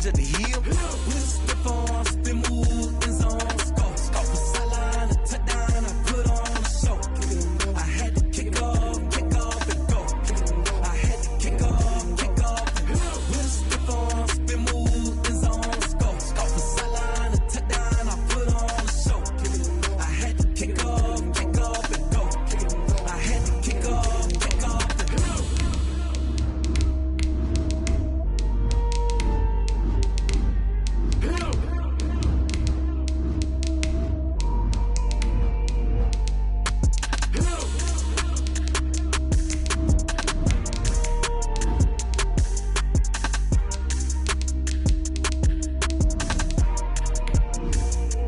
to the hill. With a stiff on, spin move, in zone, score. Score for sideline, a touchdown, I put on a show. I had to kick off, and go. I had to kick off, and go. With a stiff on, spin move, in zone, score. Score for sideline, a touchdown, I put on a show. I had to kick off, and go. I had to kick off, and go.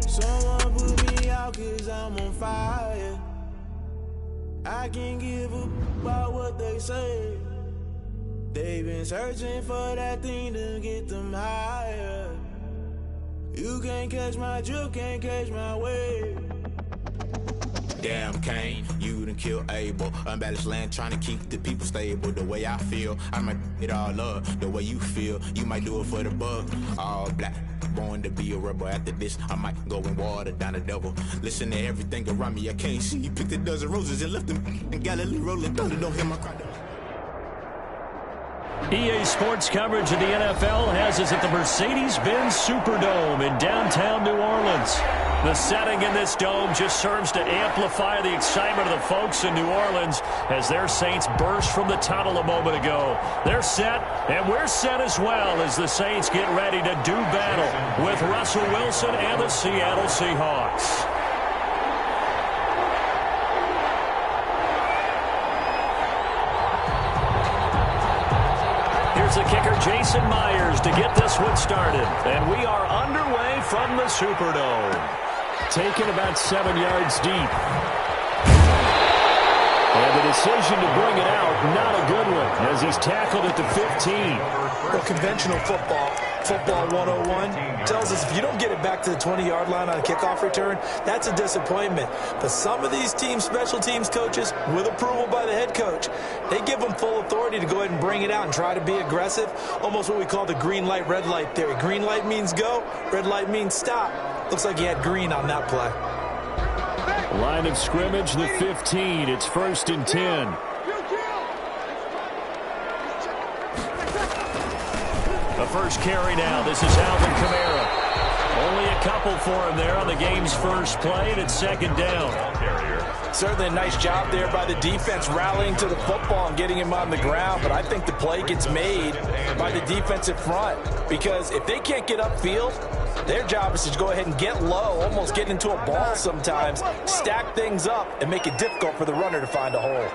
Someone put me out 'cause I'm on fire. I can't give a about what they say. They've been searching for that thing to get them higher. You can't catch my drift, can't catch my wave. Damn Kane, you done kill Abel. Unbalanced land trying to keep the people stable. The way I feel, I might it all up. The way you feel, you might do it for the bug. All black, born to be a rebel. After this, I might go and water down the devil. Listen to everything around me, I can't see. Picked a dozen roses and left them in Galilee rolling thunder. Don't hear my cry. EA Sports coverage of the NFL has us at the Mercedes-Benz Superdome in downtown New Orleans. The setting in this dome just serves to amplify the excitement of the folks in New Orleans as their Saints burst from the tunnel a moment ago. They're set, and we're set as well as the Saints get ready to do battle with Russell Wilson and the Seattle Seahawks. Here's the kicker, Jason Myers, to get this one started. And we are underway from the Superdome. Taken about 7 yards deep. And the decision to bring it out, not a good one, as he's tackled at the 15. Well, conventional football 101, tells us if you don't get it back to the 20-yard line on a kickoff return, that's a disappointment. But some of these team special teams coaches, with approval by the head coach, they give them full authority to go ahead and bring it out and try to be aggressive, almost what we call the green light, red light theory. Green light means go, red light means stop. Looks like he had green on that play. Line of scrimmage, the 15. It's 1st and 10. The first carry now. This is Alvin Kamara. Only a couple for him there on the game's first play, and it's 2nd down. Certainly a nice job there by the defense rallying to the football and getting him on the ground, but I think the play gets made by the defensive front because if they can't get upfield, their job is to go ahead and get low, almost get into a ball sometimes, stack things up, and make it difficult for the runner to find a hole.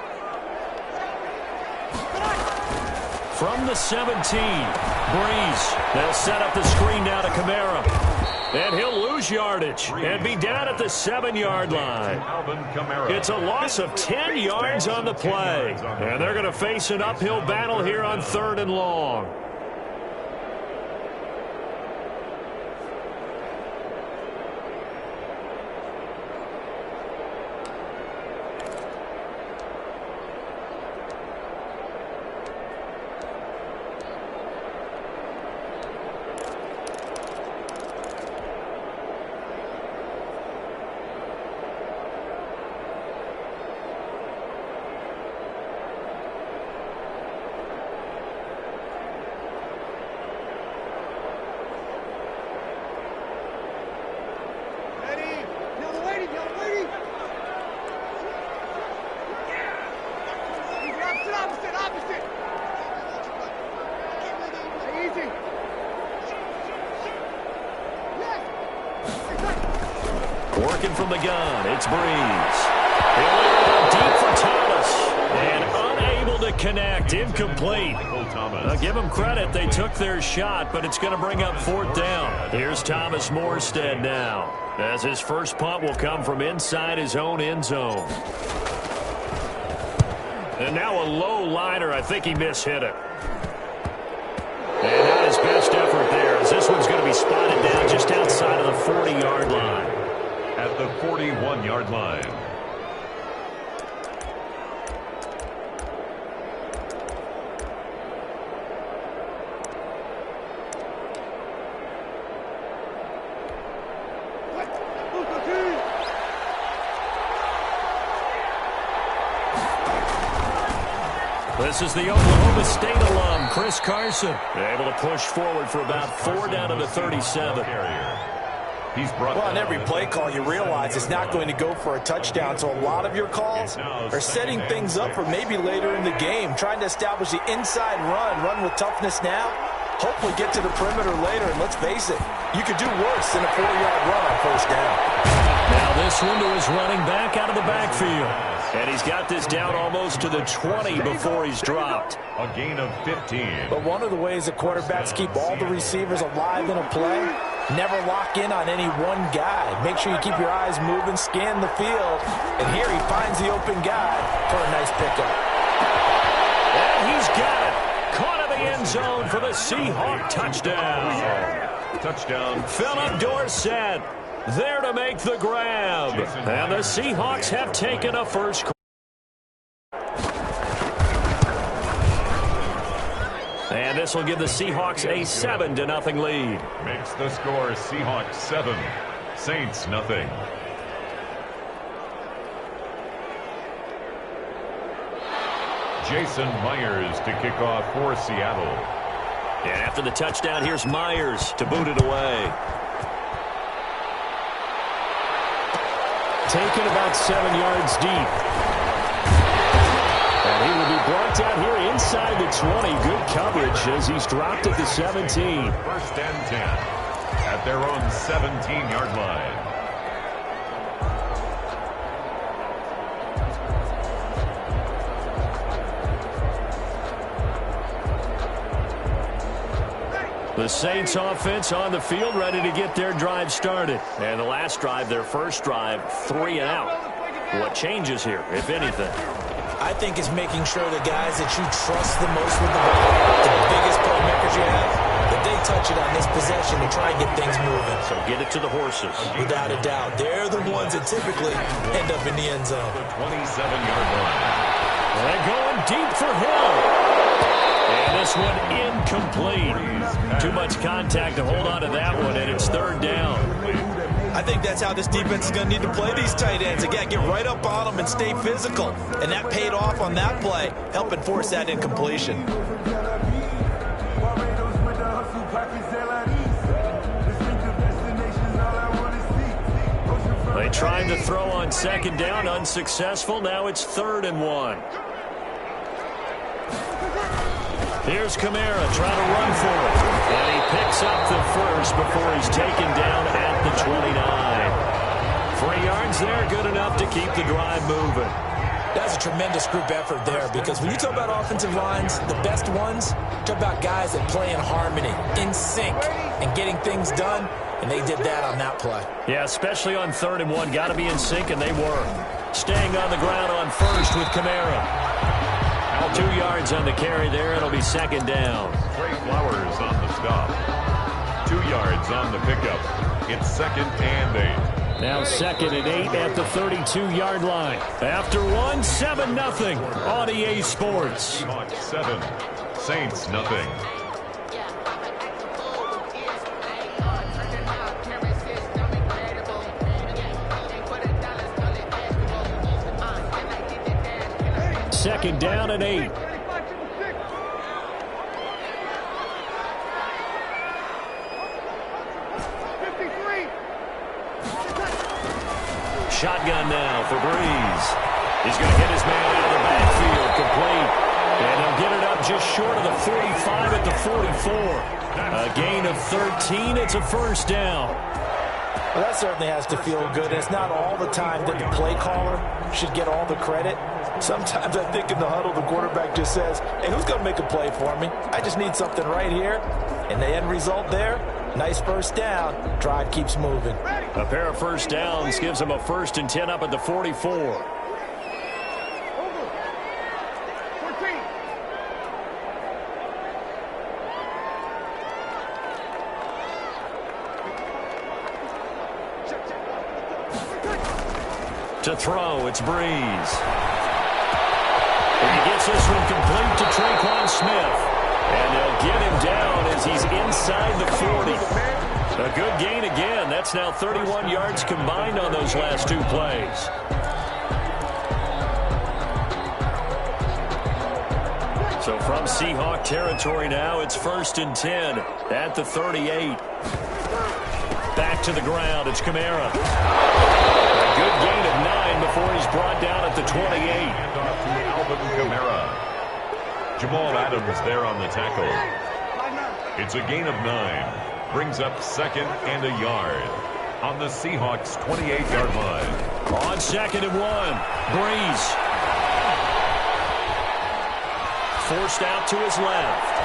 From the 17, Breeze. They'll set up the screen now to Kamara. And he'll lose yardage and be down at the 7-yard line. It's a loss of 10 yards on the play. And they're going to face an uphill battle here on 3rd and long. Working from the gun, it's Breeze. He'll air it out deep for Thomas. And unable to connect, incomplete. Now, give them credit, they took their shot, but it's going to bring up 4th down. Here's Thomas Morstead now, as his first punt will come from inside his own end zone. And now a low liner, I think he mishit it. And not his best effort there, as this one's going to be spotted down just outside of the 40-yard line. At the 41-yard line. This is the Oklahoma State alum, Chris Carson, able to push forward for about 4 down to the 37. Well, on every play call, you realize it's not going to go for a touchdown, so a lot of your calls are setting things up for maybe later in the game, trying to establish the inside run with toughness now, hopefully get to the perimeter later, and let's face it, you could do worse than a 4-yard run on first down. Now this one to his running back out of the backfield. And he's got this down almost to the 20 before he's dropped. A gain of 15. But one of the ways that quarterbacks keep all the receivers alive in a play, never lock in on any one guy. Make sure you keep your eyes moving, scan the field. And here he finds the open guy for a nice pickup. And he's got it. Caught in the end zone for the Seahawk touchdown. Touchdown. Philip Dorsett there to make the grab. And the Seahawks have taken a first. And this will give the Seahawks a 7-0 lead. Makes the score Seahawks 7, Saints nothing. Jason Myers to kick off for Seattle. And after the touchdown, here's Myers to boot it away. Taken about 7 yards deep. And he will be brought down here inside the 20. Good coverage as he's dropped at the 17. First and 10 at their own 17-yard line. The Saints offense on the field, ready to get their drive started. And the last drive, their first drive, 3 and out. What changes here, if anything? I think it's making sure the guys that you trust the most with the ball, the biggest playmakers you have, that they touch it on this possession to try and get things moving. So get it to the horses. Without a doubt. They're the ones that typically end up in the end zone. The 27-yard line. And going deep for Hill. And this one incomplete. Too much contact to hold on to that one, and it's 3rd down. I think that's how this defense is going to need to play these tight ends. Again, get right up on them and stay physical. And that paid off on that play, helping force that incompletion. They tried to throw on 2nd down, unsuccessful. Now it's 3rd and 1. Here's Kamara trying to run for it. And he picks up the first before he's taken down at the 29. 3 yards there, good enough to keep the drive moving. That's a tremendous group effort there, because when you talk about offensive lines, the best ones, talk about guys that play in harmony, in sync, and getting things done, and they did that on that play. Yeah, especially on 3rd and 1. Got to be in sync, and they were. Staying on the ground on first with Kamara. 2 yards on the carry there. It'll be 2nd down. Trey Flowers on the stop. 2 yards on the pickup. It's 2nd and 8. Now 2nd and 8 at the 32-yard line. After one, 7-0 on EA Sports. Seahawks 7, Saints nothing. Second down and 8. Shotgun now for Breeze. He's going to hit his man out of the backfield, complete. And he'll get it up just short of the 45 at the 44. A gain of 13. It's a first down. Well, that certainly has to feel good. It's not all the time that the play caller should get all the credit. Sometimes I think in the huddle, the quarterback just says, hey, who's going to make a play for me? I just need something right here. And the end result there, nice first down. Drive keeps moving. A pair of first downs gives him a 1st and 10 up at the 44. To throw, it's Breeze. And he gets this one complete to Traquan Smith. And they'll get him down as he's inside the 40. A good gain again. That's now 31 yards combined on those last 2 plays. So from Seahawk territory now, it's 1st and 10 at the 38. Back to the ground. It's Kamara. A good gain of 9 before he's brought down at the 28. And off to Alvin Kamara. Jamal Adams there on the tackle. It's a gain of 9. Brings up 2nd and a yard on the Seahawks' 28-yard line. On 2nd and 1, Breeze. Forced out to his left.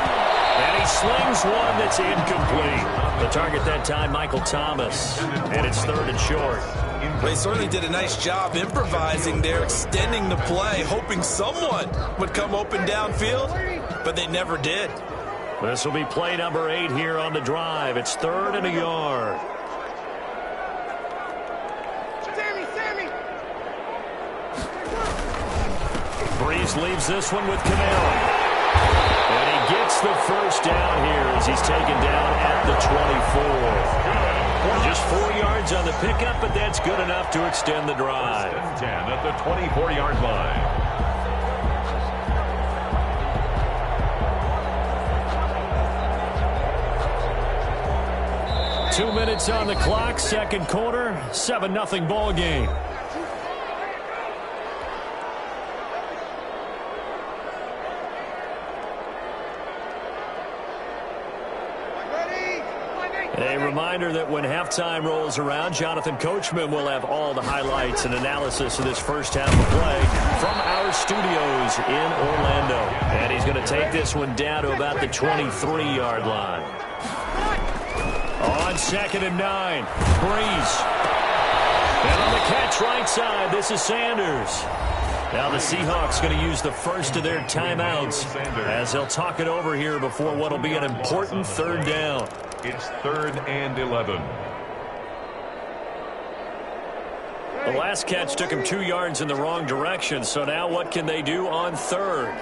And he slings one that's incomplete. The target that time, Michael Thomas. And it's 3rd and short. They certainly did a nice job improvising there, extending the play, hoping someone would come open downfield, but they never did. This will be play number 8 here on the drive. It's 3rd and a yard. Breeze leaves this one with Kamara. And he gets the first down here as he's taken down at the 24. Just 4 yards on the pickup, but that's good enough to extend the drive. 10 at the 24-yard line. 2 minutes on the clock, 2nd quarter, 7-0 ball game. A reminder that when halftime rolls around, Jonathan Coachman will have all the highlights and analysis of this first half of play from our studios in Orlando. And he's going to take this one down to about the 23-yard line. On 2nd and 9, Breeze. And on the catch right side, this is Sanders. Now the Seahawks going to use the first of their timeouts as they'll talk it over here before what will be an important 3rd down. It's 3rd and 11. The last catch took him 2 yards in the wrong direction, so now what can they do on 3rd?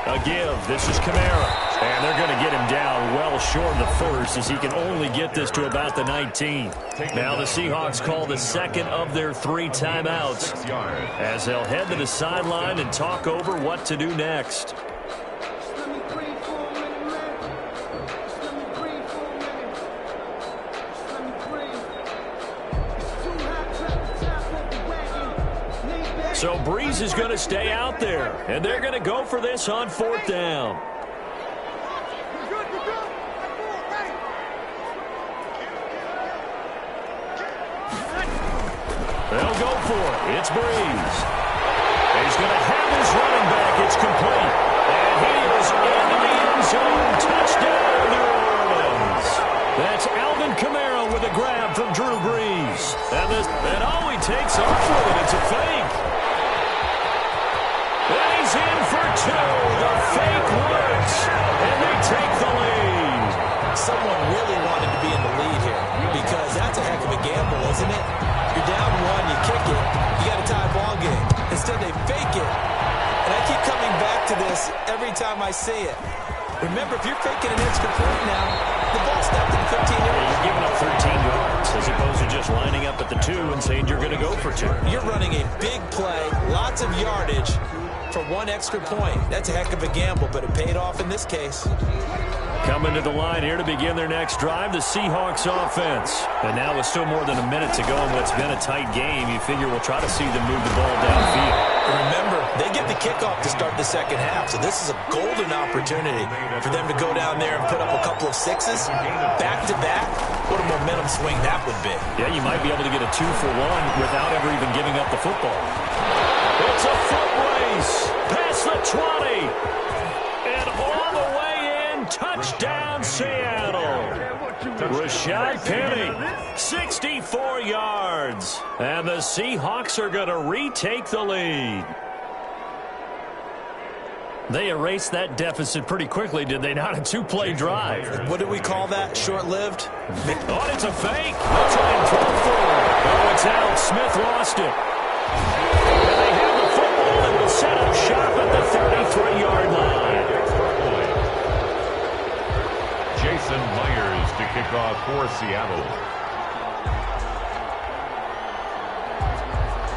A give. This is Kamara. And they're going to get him down well short of the first as he can only get this to about the 19. Now the Seahawks call the 2nd of their 3 timeouts as they'll head to the sideline and talk over what to do next. So Breeze is going to stay out there, and they're going to go for this on 4th down. They'll go for it. It's Breeze. He's going to have his running back. It's complete. And he is in the end zone. Touchdown, New Orleans. That's Alvin Kamara with a grab from Drew Brees. And all he takes off with it, it's a fake. And he's in for 2. The fake works. And they take the lead. Someone really wanted to be in the lead here because that's a heck of a gamble, isn't it? You're down 1, you kick it, you got a tie ball game. Instead, they fake it. And I keep coming back to this every time I see it. Remember, if you're faking an extra point now, the ball's snapped in 15 yards. You're giving up 13 yards as opposed to just lining up at the 2 and saying you're going to go for 2. You're running a big play, lots of yardage for 1 extra point. That's a heck of a gamble, but it paid off in this case. Coming to the line here to begin their next drive, the Seahawks offense. And now with still more than a minute to go in what's been a tight game, you figure we'll try to see them move the ball downfield. Remember, they get the kickoff to start the 2nd half, so this is a golden opportunity for them to go down there and put up a couple of 6s back-to-back. What a momentum swing that would be. Yeah, you might be able to get a 2-for-1 without ever even giving up the football. It's a foot race past the 20. And all the way in, touchdown Seattle. Rashad Penny, 64 yards. And the Seahawks are going to retake the lead. They erased that deficit pretty quickly, did they not? A 2-play drive. What do we call that? Short-lived? Oh, it's a fake. They'll try and throw forward. Oh, it's out. Smith lost it. And they have the football and will set up shop at the 33-yard line. Jason Myers to kick off for Seattle.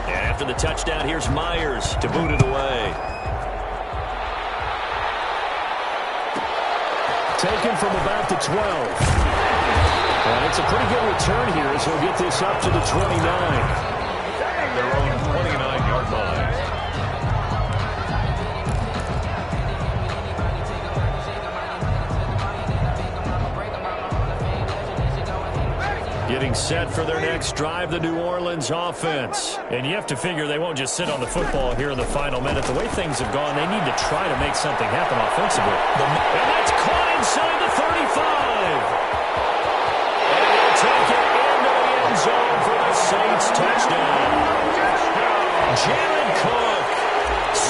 And after the touchdown, here's Myers to boot it away. taken from about the 12. And it's a pretty good return here as he'll get this up to the 29. At their own 29-yard line. Getting set for their next drive, the New Orleans offense. And you have to figure they won't just sit on the football here in the final minute. The way things have gone, they need to try to make something happen offensively. And that's caught inside the 35. And they'll take it into the end zone for the Saints touchdown. Jared Cook,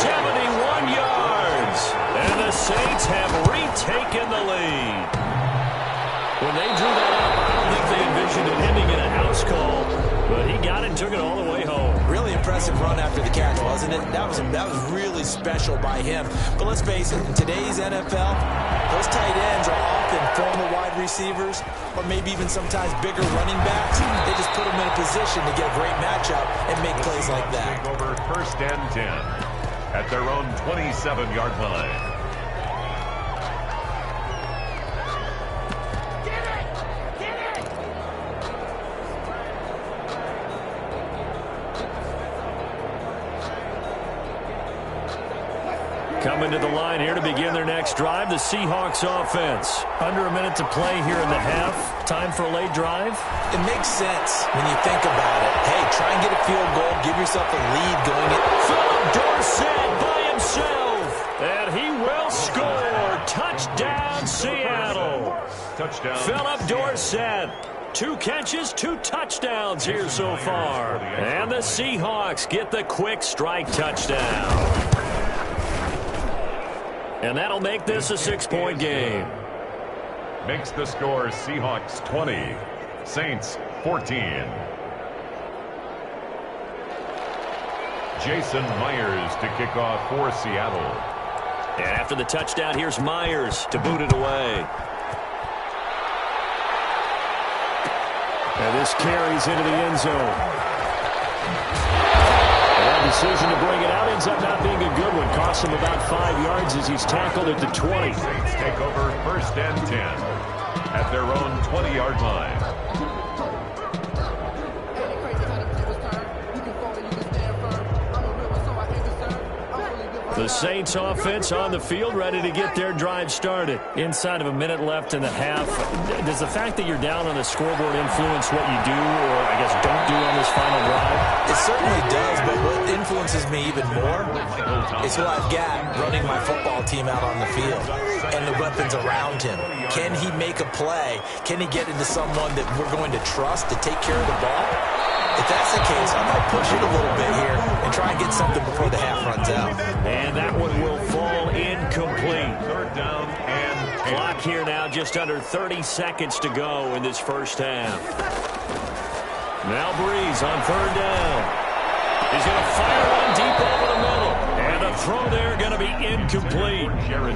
71 yards. And the Saints have retaken the lead. When they drew that up, I don't think they envisioned it ending in a house call, but he got it and took it all the way home. Really impressive run after the catch, wasn't it? That was really special by him. But let's face it, in today's NFL, those tight ends are often former wide receivers or maybe even sometimes bigger running backs. They just put them in a position to get a great matchup and make plays like that. Take over 1st and 10 at their own 27-yard line. Coming to the line here to begin their next drive, the Seahawks offense. Under a minute to play here in the half. Time for a late drive. It makes sense when you think about it. Hey, try and get a field goal. Give yourself a lead going in. Philip Dorsett by himself. And he will score. Touchdown, Seattle. Touchdown. Philip Dorsett. 2 catches, 2 touchdowns here so far. And the Seahawks get the quick strike touchdown. And that'll make this a 6-point game. Makes the score Seahawks 20, Saints 14. Jason Myers to kick off for Seattle. And after the touchdown, here's Myers to boot it away. And this carries into the end zone. Decision to bring it out ends up not being a good one. Costs him about 5 yards as he's tackled at the 20. Saints take over 1st and 10 at their own 20-yard line. The Saints offense on the field, ready to get their drive started. Inside of a minute left in the half. Does the fact that you're down on the scoreboard influence what you do, or I guess don't do on this final drive? It certainly does, but what influences me even more is who I've got running my football team out on the field and the weapons around him. Can he make a play? Can he get into someone that we're going to trust to take care of the ball? If that's the case, I might push it a little bit here and try and get something before the half runs out. And that one will fall incomplete. 3rd down and 10. Clock here now, just under 30 seconds to go in this first half. Now Breeze on 3rd down. He's going to fire one deep over the middle. And the throw there going to be incomplete.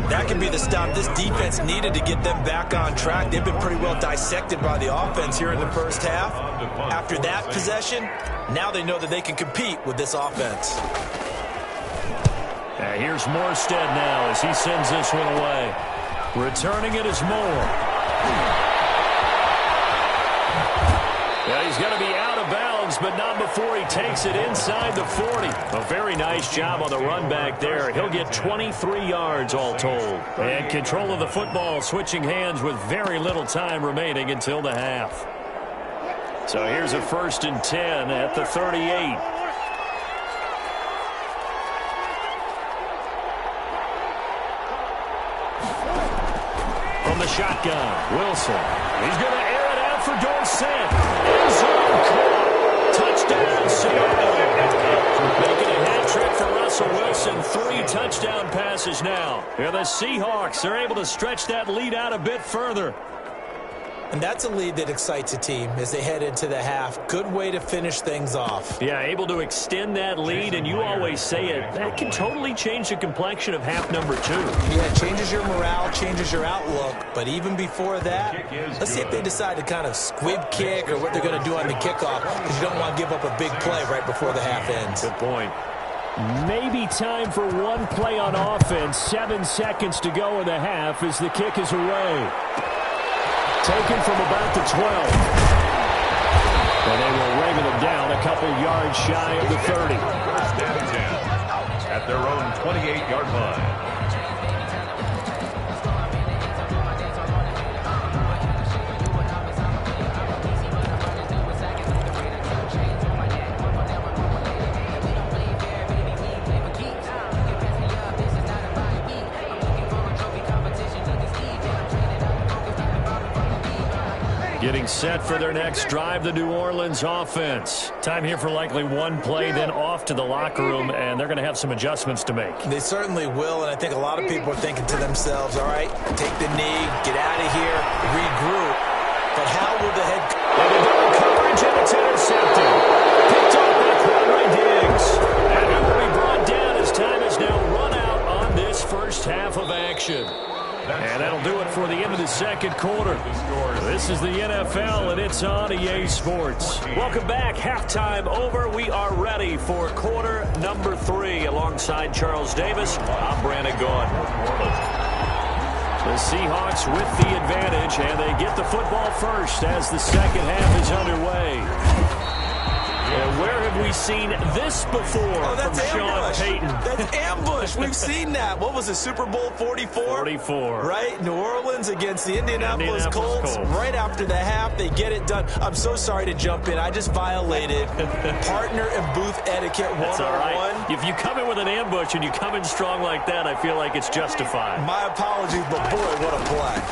That could be the stop this defense needed to get them back on track. They've been pretty well dissected by the offense here in the first half. After that possession, now they know that they can compete with this offense. Here's Morstead now as he sends this one away. Returning it is Moore. Yeah, he's going to be out of bounds, but not before he takes it inside the 40. A very nice job on the run back there. He'll get 23 yards all told. And control of the football switching hands with very little time remaining until the half. So here's a 1st and 10 at the 38. From the shotgun, Wilson. He's going to air it out for Dorsett. End zone caught. Touchdown, Seattle. Making a hat trick for Russell Wilson. 3 touchdown passes now. And the Seahawks are able to stretch that lead out a bit further. And that's a lead that excites a team as they head into the half. Good way to finish things off. Yeah, able to extend that lead, and you always say it, that can totally change the complexion of half number 2. Yeah, it changes your morale, changes your outlook. But even before that, let's see if they decide to kind of squib kick or what they're going to do on the kickoff, because you don't want to give up a big play right before the half ends. Good point. Maybe time for one play on offense. 7 seconds to go in the half as the kick is away. Taken from about the 12. And they will wrangle them down a couple yards shy of the 30. First and 10 at their own 28-yard line. Getting set for their next drive, the New Orleans offense. Time here for likely one play, then off to the locker room, and they're going to have some adjustments to make. They certainly will, and I think a lot of people are thinking to themselves, all right, take the knee, get out of here, regroup. But how will the head... And they're doing coverage, and it's intercepted. Picked off by Quadri Diggs. And he will be brought down as time is now run out on this first half of action. And that'll do it for the end of the second quarter. This is the NFL, and it's on EA Sports. Welcome back. Halftime over. We are ready for quarter number 3. Alongside Charles Davis, I'm Brandon Gaughan. The Seahawks with the advantage, and they get the football first as the second half is underway. And where have we seen this before from Sean Payton? That's ambush. We've seen that. What was it, Super Bowl 44? 44. Right? New Orleans against the Indianapolis Colts. Right after the half, they get it done. I'm so sorry to jump in. I just violated partner and booth etiquette 101. That's all right. If you come in with an ambush and you come in strong like that, I feel like it's justified. My apologies, but boy, what a play.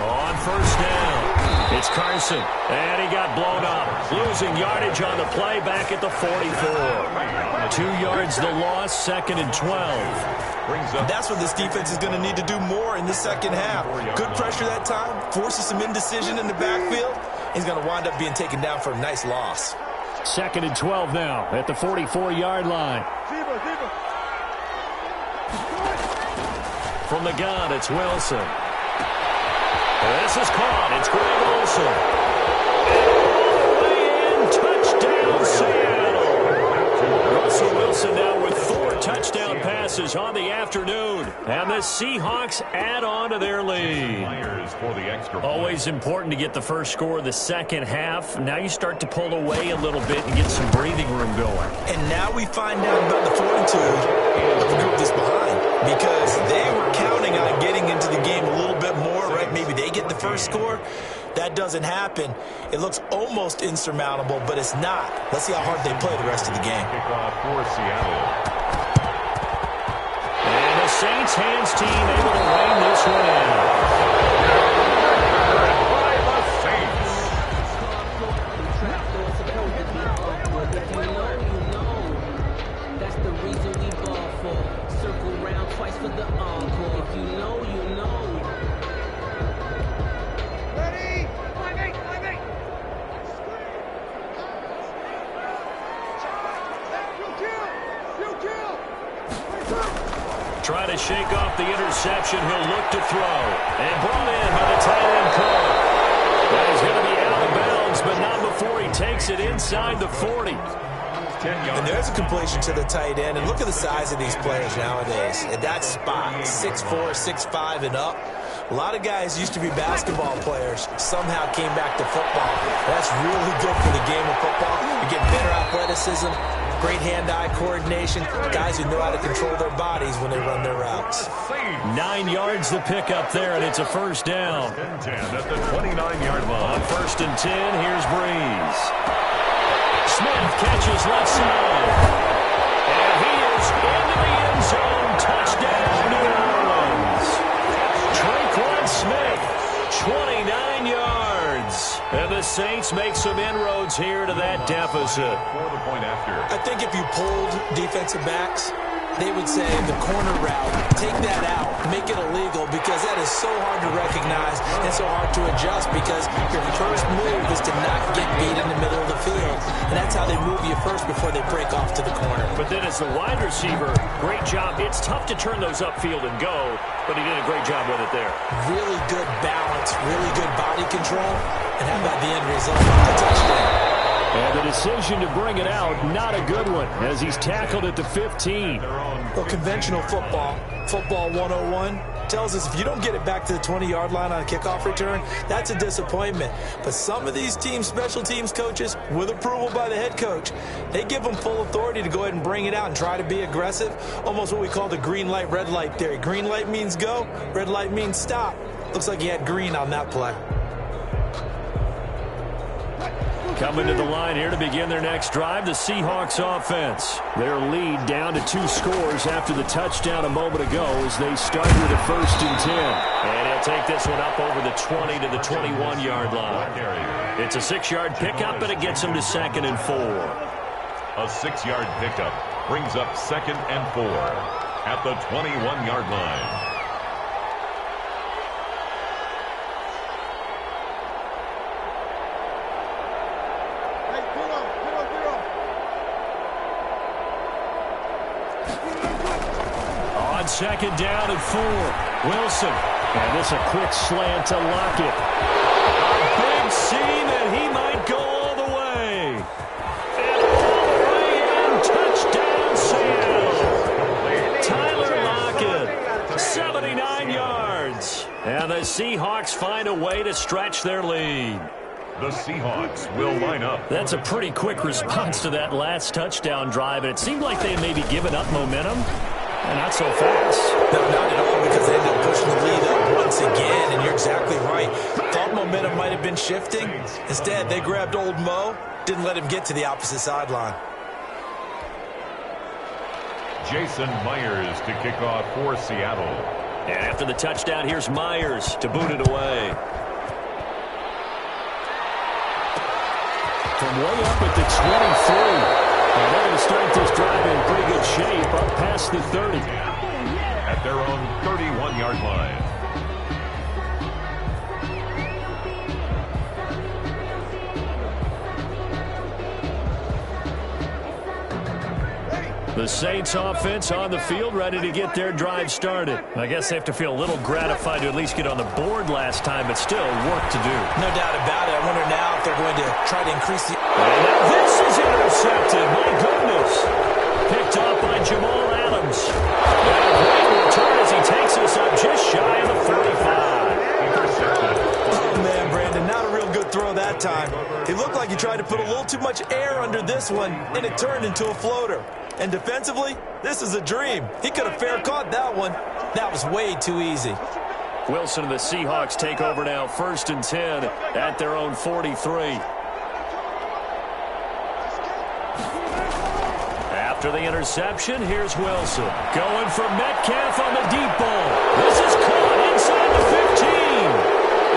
On first down, it's Carson, and he got blown up. Losing yardage on the play back at the 44. 2 yards the loss, 2nd and 12. That's what this defense is going to need to do more in the second half. Good pressure that time, forces some indecision in the backfield. He's going to wind up being taken down for a nice loss. 2nd and 12 now at the 44-yard line. From the gun, it's Wilson. This is caught. It's Greg Olsen. Touchdown, Seattle. Russell Wilson now with 4 touchdown passes on the afternoon. And the Seahawks add on to their lead. Always important to get the first score of the second half. Now you start to pull away a little bit and get some breathing room going. And now we find out about the fortitude of the group that's behind. Because they were counting on getting into the game a little bit more, right? Maybe they get the first score. That doesn't happen. It looks almost insurmountable, but it's not. Let's see how hard they play the rest of the game. Kickoff for Seattle. And the Saints hands team able to rein this one in. By the Saints. That's the reason we ball for. Circle round twice for the encore. If you know, you know. Ready? 5-8, 5-8. You kill. Try to shake off the interception. He'll look to throw. And brought in by the tight end Cole. That is going to be out of bounds, but not before he takes it inside the 40. And there's a completion to the tight end. And look at the size of these players nowadays. At that spot, 6'4", 6'5", and up. A lot of guys used to be basketball players, somehow came back to football. That's really good for the game of football. You get better athleticism, great hand-eye coordination, guys who know how to control their bodies when they run their routes. 9 yards the pick up there, and it's a first down. 10 at the 29-yard line. On 1st and 10, here's Breeze. Smith catches left side. And he is into the end zone. Touchdown, New Orleans. Tre'Quan Smith, 29 yards. And the Saints make some inroads here to that deficit. For the point after. I think if you pulled defensive backs, they would say the corner route, take that out, make it illegal, because that is so hard to recognize and so hard to adjust, because your first move is to not get beat in the middle of the field. And that's how they move you first before they break off to the corner. But then as the wide receiver, great job. It's tough to turn those upfield and go, but he did a great job with it there. Really good balance, really good body control. And how about the end result? A touchdown. And the decision to bring it out, not a good one, as he's tackled at the 15. Well, conventional football 101, tells us if you don't get it back to the 20-yard line on a kickoff return, that's a disappointment. But some of these teams, special teams coaches, with approval by the head coach, they give them full authority to go ahead and bring it out and try to be aggressive, almost what we call the green light, red light theory. Green light means go, red light means stop. Looks like he had green on that play. Coming to the line here to begin their next drive, the Seahawks offense. Their lead down to 2 scores after the touchdown a moment ago as they start with a 1st and 10. And he'll take this one up over the 20 to the 21-yard line. It's a 6-yard pickup, and it gets him to 2nd and 4. A 6-yard pickup brings up 2nd and 4 at the 21-yard line. On 2nd down and 4, Wilson. And this a quick slant to Lockett. A big seam, and he might go all the way. And all the way in, touchdown Seattle. Tyler Lockett, 79 yards. And the Seahawks find a way to stretch their lead. The Seahawks will line up. That's a pretty quick response to that last touchdown drive, and it seemed like they had maybe given up momentum. And not so fast. No, not at all, because they ended up pushing the lead up once again, and you're exactly right. Thought momentum might have been shifting. Instead, they grabbed old Mo, didn't let him get to the opposite sideline. Jason Myers to kick off for Seattle. And after the touchdown, here's Myers to boot it away. From way up at the 23. And they're going to start this drive in pretty good shape up past the 30. At their own 31-yard line. The Saints offense on the field, ready to get their drive started. I guess they have to feel a little gratified to at least get on the board last time, but still work to do. No doubt about it. I wonder now if they're going to try to increase the... And now this is intercepted. My goodness. Picked off by Jamal Adams. And a great return as he takes us up just shy of the 45. Intercepted. Oh, man, Brandon, not a real good throw that time. It looked like he tried to put a little too much air under this one, and it turned into a floater. And defensively, this is a dream. He could have fair caught that one. That was way too easy. Wilson and the Seahawks take over now, 1st and 10 at their own 43. After the interception, here's Wilson. Going for Metcalf on the deep ball. This is caught inside the 15.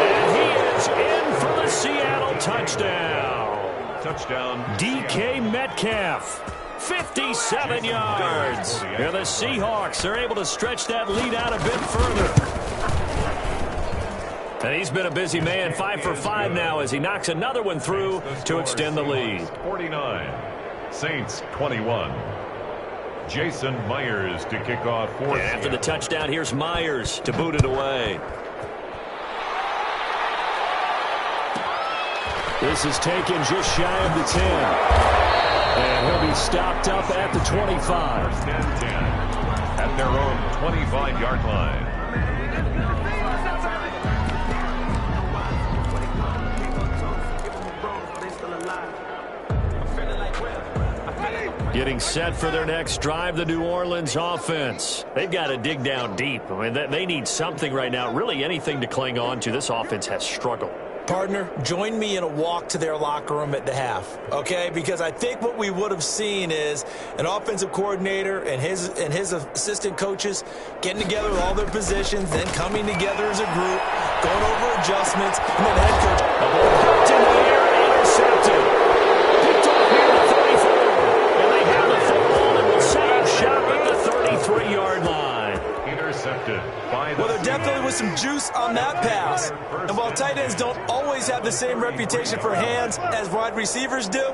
And he is in for the Seattle touchdown. Touchdown. DK Metcalf. 57 yards. And the Seahawks are able to stretch that lead out a bit further. And he's been a busy man, 5 for 5 now as he knocks another one through to extend the lead. 49. Saints 21. Jason Myers to kick off for And after the touchdown, here's Myers to boot it away. This is taken just shy of the 10. And he'll be stopped up at the 25. 1st and 10 at their own 25-yard line. Getting set for their next drive, the New Orleans offense. They've got to dig down deep. I mean, they need something right now, really anything to cling on to. This offense has struggled. Partner, join me in a walk to their locker room at the half, okay? Because I think what we would have seen is an offensive coordinator and his assistant coaches getting together with all their positions, then coming together as a group, going over adjustments, and then head coach. A ball ducked in the air, intercepted. Picked off here at 34. And they have the football and will set up shop at the 33-yard line. Intercepted by the Well, there definitely was some juice on that pass. And while tight ends don't always have the same reputation for hands as wide receivers do,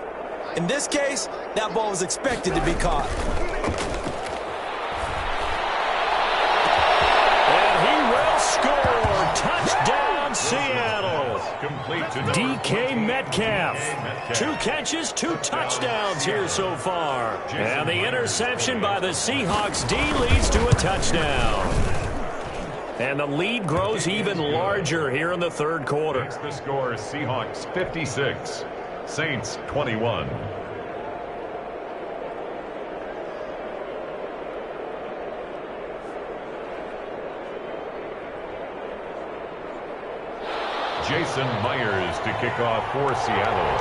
in this case, that ball was expected to be caught. And he will score. Touchdown, Seattle. Complete to DK Metcalf. 2 catches, 2 touchdowns here so far. And the interception by the Seahawks D leads to a touchdown. And the lead grows even larger here in the third quarter. Makes the score Seahawks 56, Saints 21. Jason Myers to kick off for Seattle.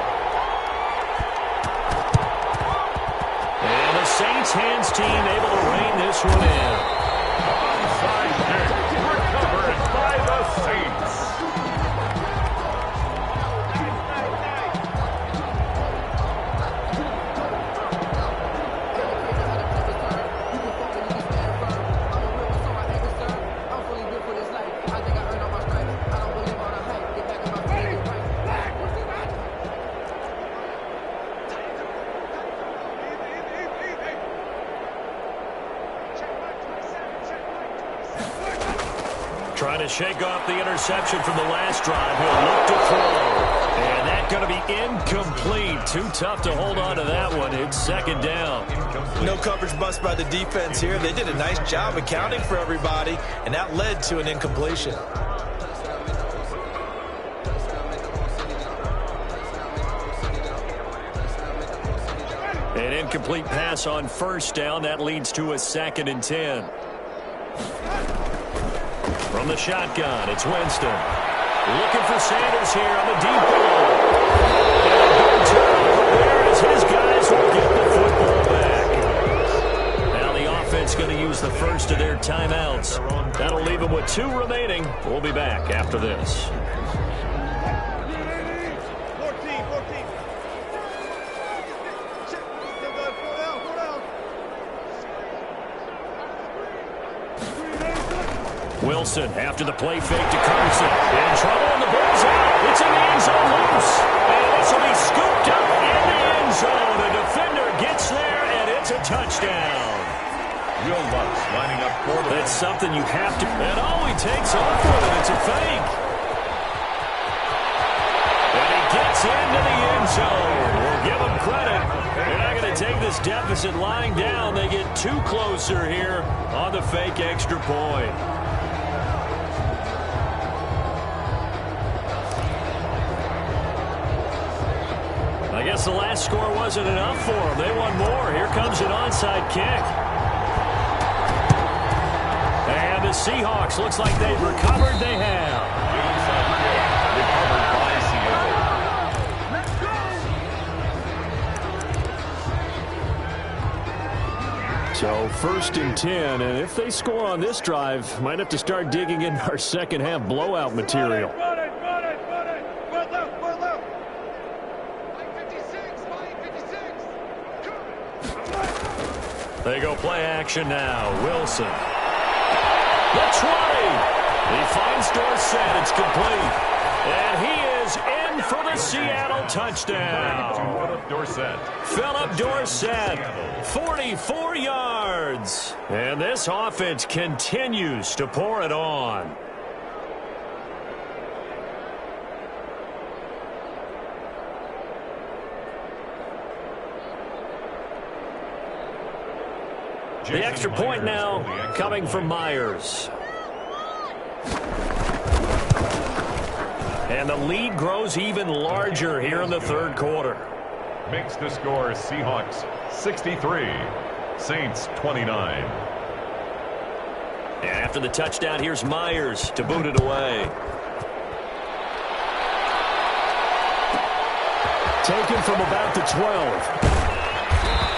And the Saints hands team able to rein this one in. Onside kick recovered by the Saints. Trying to shake off the interception from the last drive. He'll look to throw. And that's going to be incomplete. Too tough to hold on to that one. It's second down. No coverage bust by the defense here. They did a nice job accounting for everybody, and that led to an incompletion. An incomplete pass on first down. That leads to a 2nd and 10. From the shotgun, it's Winston. Looking for Sanders here on the deep ball. And a big turnover there as his guys will get the football back. Now the offense going to use the first of their timeouts. That'll leave them with 2 remaining. We'll be back after this. 14. Wilson after the play fake to Carson. In trouble, and the ball's out. It's in the end zone loose. And this will be scooped up in the end zone. A defender gets there, and it's a touchdown. Will Lutz lining up for the... That's something you have to... And all he takes off with it, it's a fake. And he gets into the end zone. We'll give him credit. They're not going to take this deficit lying down. They get 2 closer here on the fake extra point. I guess the last score wasn't enough for them. They want more. Here comes an onside kick. And the Seahawks, looks like they've recovered. They have. The onside kick recovered by Seattle. So 1st and 10, and if they score on this drive, might have to start digging into our second half blowout material. Run it. Well left. They go play action now. Wilson. The 20. He finds Dorsett. It's complete. And he is in for the Seattle touchdown. Philip Dorsett, 44 yards. And this offense continues to pour it on. The extra point now coming from Myers. And the lead grows even larger here in the third quarter. Makes the score Seahawks 63, Saints 29. And after the touchdown, here's Myers to boot it away. Taken from about the 12.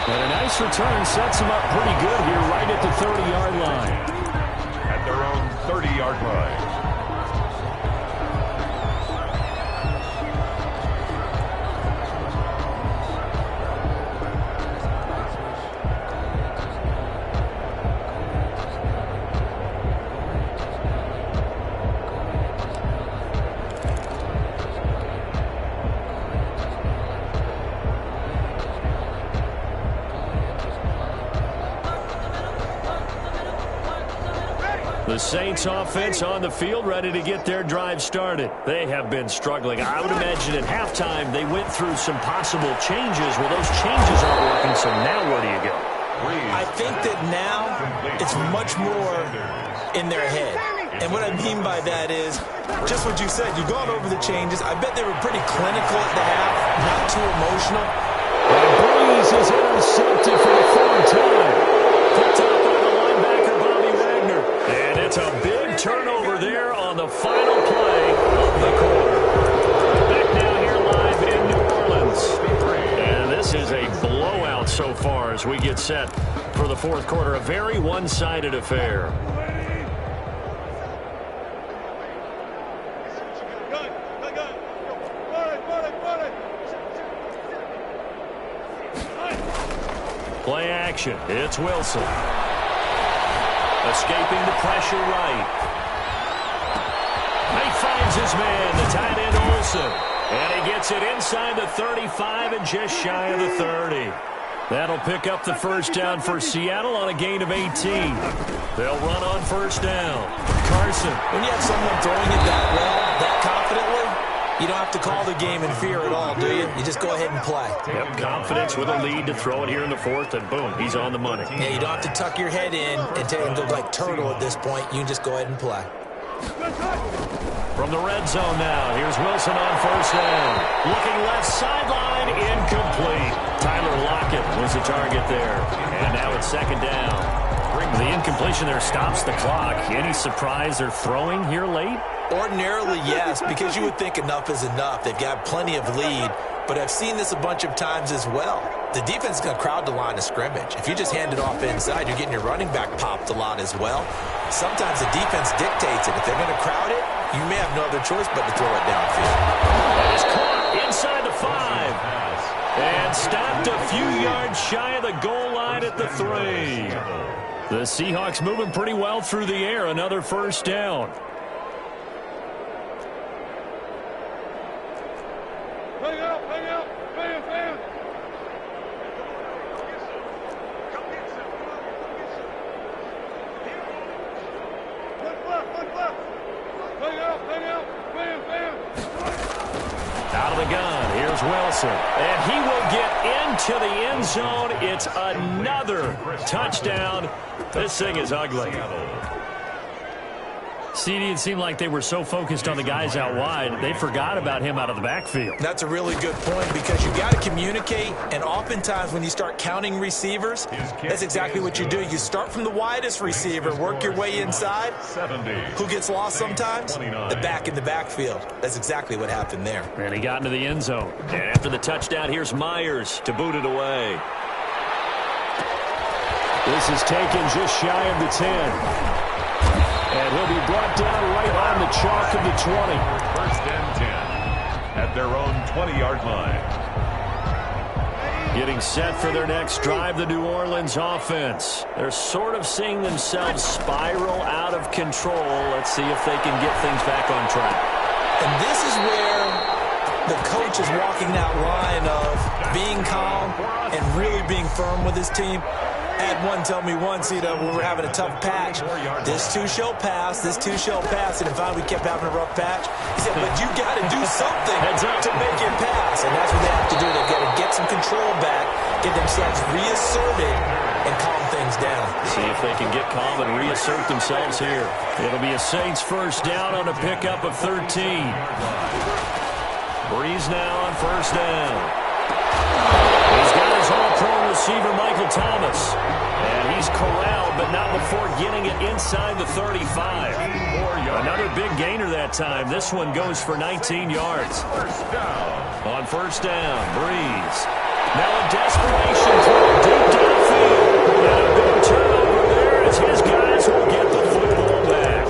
And a nice return sets him up pretty good here right at the 30-yard line. At their own 30-yard line. The Saints offense on the field, ready to get their drive started. They have been struggling. I would imagine at halftime they went through some possible changes. Well, those changes aren't working, so now where do you go? I think that now it's much more in their head. And what I mean by that is just what you said. You've gone over the changes. I bet they were pretty clinical at the half, not too emotional. And Breeze is intercepted for the third time. Picked up by the linebacker, Bobby Wagner. And it's a big turnover there on the final play of the quarter. Back now here live in New Orleans. And this is a blowout so far as we get set for the fourth quarter. A very one-sided affair. Play action. It's Wilson. Escaping the pressure right. He finds his man, the tight end Olsen. And he gets it inside the 35 and just shy of the 30. That'll pick up the first down for Seattle on a gain of 18. They'll run on first down. Carson. When you have someone throwing it that well, that confidently, you don't have to call the game in fear at all, do you? You just go ahead and play. Yep, confidence with a lead to throw it here in the fourth, and boom, he's on the money. Yeah, you don't have to tuck your head in and take him to like turtle at this point. You can just go ahead and play. From the red zone now, here's Wilson on first down. Looking left sideline, incomplete. Tyler Lockett was the target there. And now it's second down. The incompletion there stops the clock. Any surprise they're throwing here late? Ordinarily, yes, because you would think enough is enough. They've got plenty of lead, but I've seen this a bunch of times as well. The defense is going to crowd the line of scrimmage. If you just hand it off inside, you're getting your running back popped a lot as well. Sometimes the defense dictates it. If they're going to crowd it, you may have no other choice but to throw it downfield. That is caught inside the 5. And stopped a few yards shy of the goal line at the 3. The Seahawks moving pretty well through the air. Another first down. Hang out, fan. Look left. Hang out, fan. Out of the gun, here's Wilson. And he will get into the end zone. It's another touchdown. This thing is ugly. CD, it seemed like they were so focused on the guys out wide, they forgot about him out of the backfield. That's a really good point because you got to communicate, and oftentimes when you start counting receivers, that's exactly what you do. You start from the widest receiver, work your way inside. Who gets lost sometimes? The back in the backfield. That's exactly what happened there. And he got into the end zone. And after the touchdown, here's Myers to boot it away. This is taken just shy of the 10. And he'll be brought down right on the chalk of the 20. First and 10 at their own 20-yard line. Getting set for their next drive, the New Orleans offense. They're sort of seeing themselves spiral out of control. Let's see if they can get things back on track. And this is where the coach is walking that line of being calm and really being firm with his team. Had one tell me once, when we were having a tough patch, this too shall pass, and if we kept having a rough patch, he said, but you got to do something to make it pass, and that's what they have to do. They've got to get some control back, get themselves reasserted, and calm things down. See if they can get calm and reassert themselves here. It'll be a Saints first down on a pickup of 13. Breeze now on first down. He's got his all-pro receiver, Michael Thomas. And he's corralled, but not before getting it inside the 35. Another big gainer that time. This one goes for 19 yards. On first down, Breeze. Now a desperation throw deep downfield. And a big turnover there as his guys will get the football back.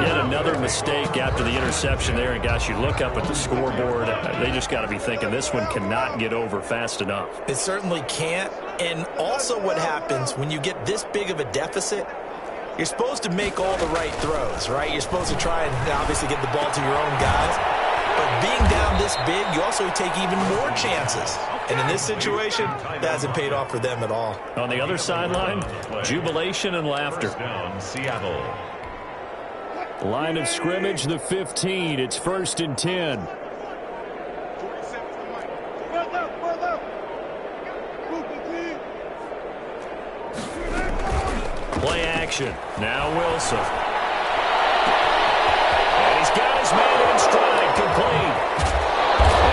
Yet another mistake after the interception there. And, gosh, you look up at the scoreboard. They just got to be thinking this one cannot get over fast enough. It certainly can't. And also what happens when you get this big of a deficit, you're supposed to make all the right throws, right? You're supposed to try and obviously get the ball to your own guys. but being down this big, you also take even more chances. And in this situation, that hasn't paid off for them at all. On the other sideline, jubilation and laughter. Down, Seattle. Line of scrimmage, the 15. It's 1st and 10. Play action. Now Wilson. And he's got his man in stride, complete.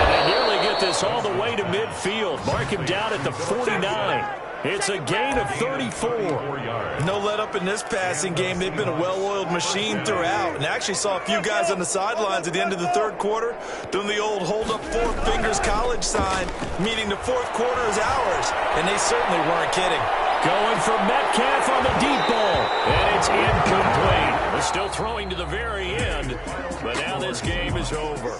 And they nearly get this all the way to midfield. Mark him down at the 49. It's a gain of 34. No let up in this passing game. They've been a well-oiled machine throughout. And actually saw a few guys on the sidelines at the end of the third quarter doing the old hold up 4 fingers college sign, meaning the fourth quarter is ours. And they certainly weren't kidding. Going for Metcalf on the deep ball. And it's incomplete. They're still throwing to the very end. But now this game is over.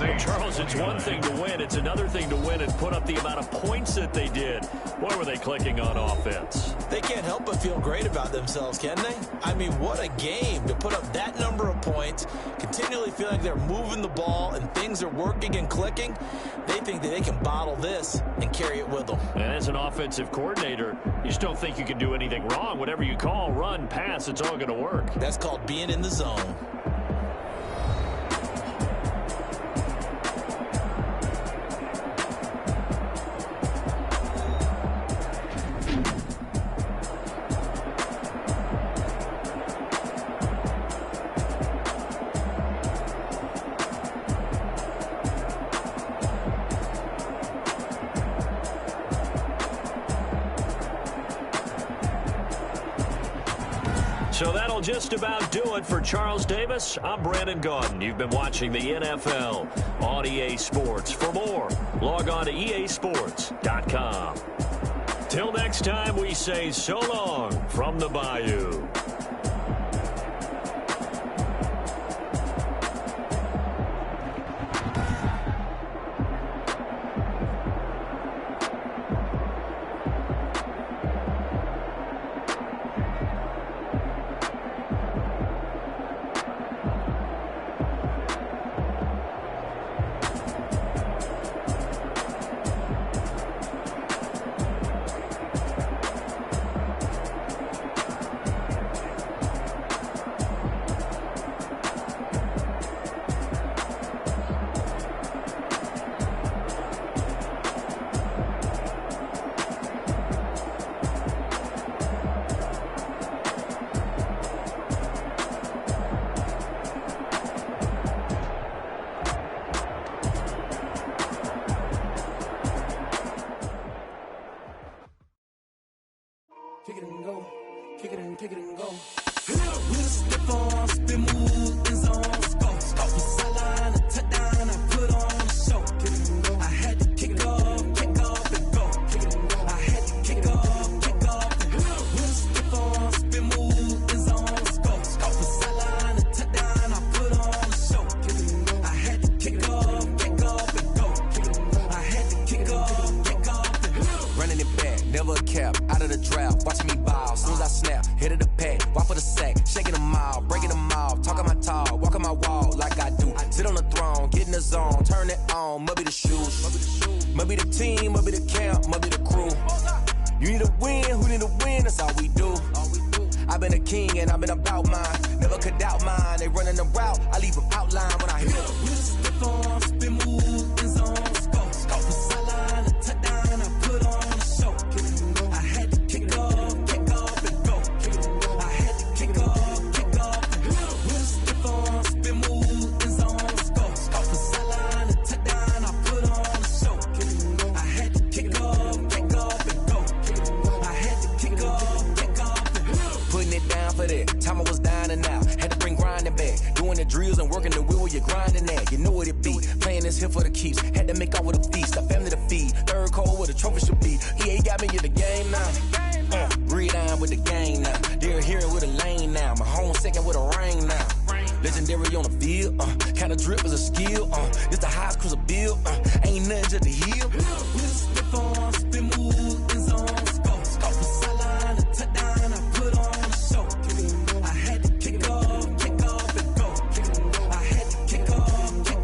Well, Charles, it's one thing to win. It's another thing to win and put up the amount of points that they did. What were they clicking on offense? They can't help but feel great about themselves, can they? I mean, what a game to put up that number of points, continually feel like they're moving the ball and things are working and clicking. They think that they can bottle this and carry it with them. And as an offensive coordinator, you just don't think you can do anything wrong. Whatever you call, run, pass, it's all going to work. That's called being in the zone. So that'll just about do it for Charles Davis. I'm Brandon Gaudin. You've been watching the NFL on EA Sports. For more, log on to easports.com. Till next time, we say so long from the Bayou. Kick it and go. Kick it and go. With a stiff arm, spin move, in zone, scope. Scope from sideline to touchdown, I put on a show. Kick it and go. I had to kick off and go. Kick it and go. I had to kick off and go. With a stiff arm, spin move, in zone, scope. Scope from sideline to touchdown, I put on a show. Kick it and go. I had to kick off and go. Kick it and go. I had to kick off and go. Running it back, never a cap, out of the draft, watching me ball, soon as I snap, hit of the pack, walk for the sack, shaking them all, breaking them off, talking my talk, walking my wall like I do, sit on the throne, get in the zone, turn it on, must be the shoes, must be the team, must be the camp, must be the crew, you need a win, who need a win, that's all we do, I've been a king and I've been about mine, never could doubt mine, they running the route, I leave them outline when I hit them. With a stiff arm, spin move, in zone, scope, scope from sideline to touchdown, I put on a show. I had to kick off and go. I had to kick off and go. With a stiff arm, spin move, in zone, scope, scope from sideline to touchdown, I put on a show. I had to kick off and go. I had to kick off and go. Putting it down for that, time I was down and out, had to bring grinding back, doing the drills and working the wheel where you're grinding at, you know what it be, playing this here for the keeps, had to make out with a feast, a family to feed, third cold where the trophy should be, EA got me in the game now, breathe on with the game now, they're here with a lane now, my home second with a ring now, legendary on the field, kinda drip is a skill, this the highest cruiser bill, ain't nothing to the heel. With a stiff arm, spin move, in zone, scope, scope from sideline to touchdown, I put on a show. I had to kick off and go. I had to kick off and go.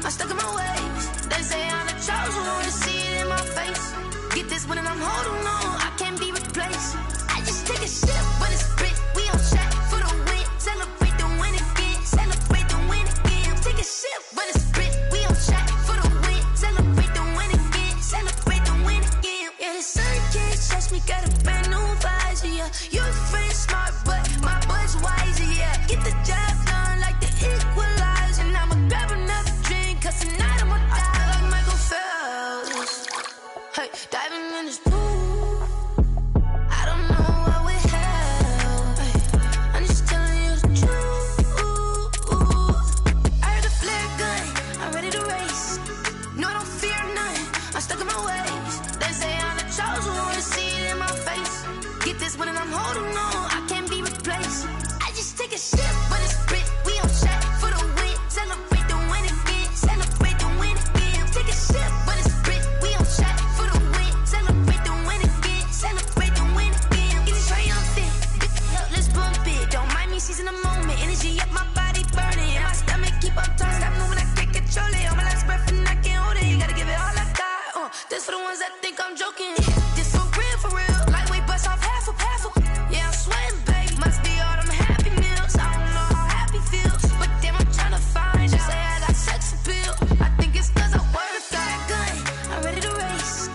I'm stuck in my ways. They say I'm the chosen one, see it in my face. Get this one and I'm holding on, I can't be replaced. I just take a sip, but it's spit. We on track for the win. Celebrate the win again. Celebrate the win again. Take a sip, but it's spit. We on track for the win. Celebrate the win again. Celebrate the win again. Yeah, the sun can't touch me. Got a brand new visor. Yeah, your friend's smart, but my bud's wiser. Yeah, get the job done like the equalizer. And I'ma grab another drink, 'cause tonight I'ma die like Michael Phelps. Hey, diving in this pool. When I'm holding on, I can't be replaced. I just take a sip, but it's spit. We on track for the win. Celebrate the win again. Celebrate the win again. Take a sip, but it's spit. We on track for the win. Celebrate the win again. Celebrate the win again. Get it triumphant. Let's bump it. Don't mind me seizing the moment. Energy up, my body burning. And my stomach keep up turning. Stop moving, I can't control it. On my last breath and I can't hold it. You gotta give it all I got. This for the ones that think I'm joking. This for real, for real. Lightweight bust off half a pass. Yeah, I'm sweating, babe. Must be all them happy meals. I don't know how happy feels, but damn, I'm tryna find you. Say I got sex appeal. I think it's 'cause I work. Got a gun, I'm ready to race.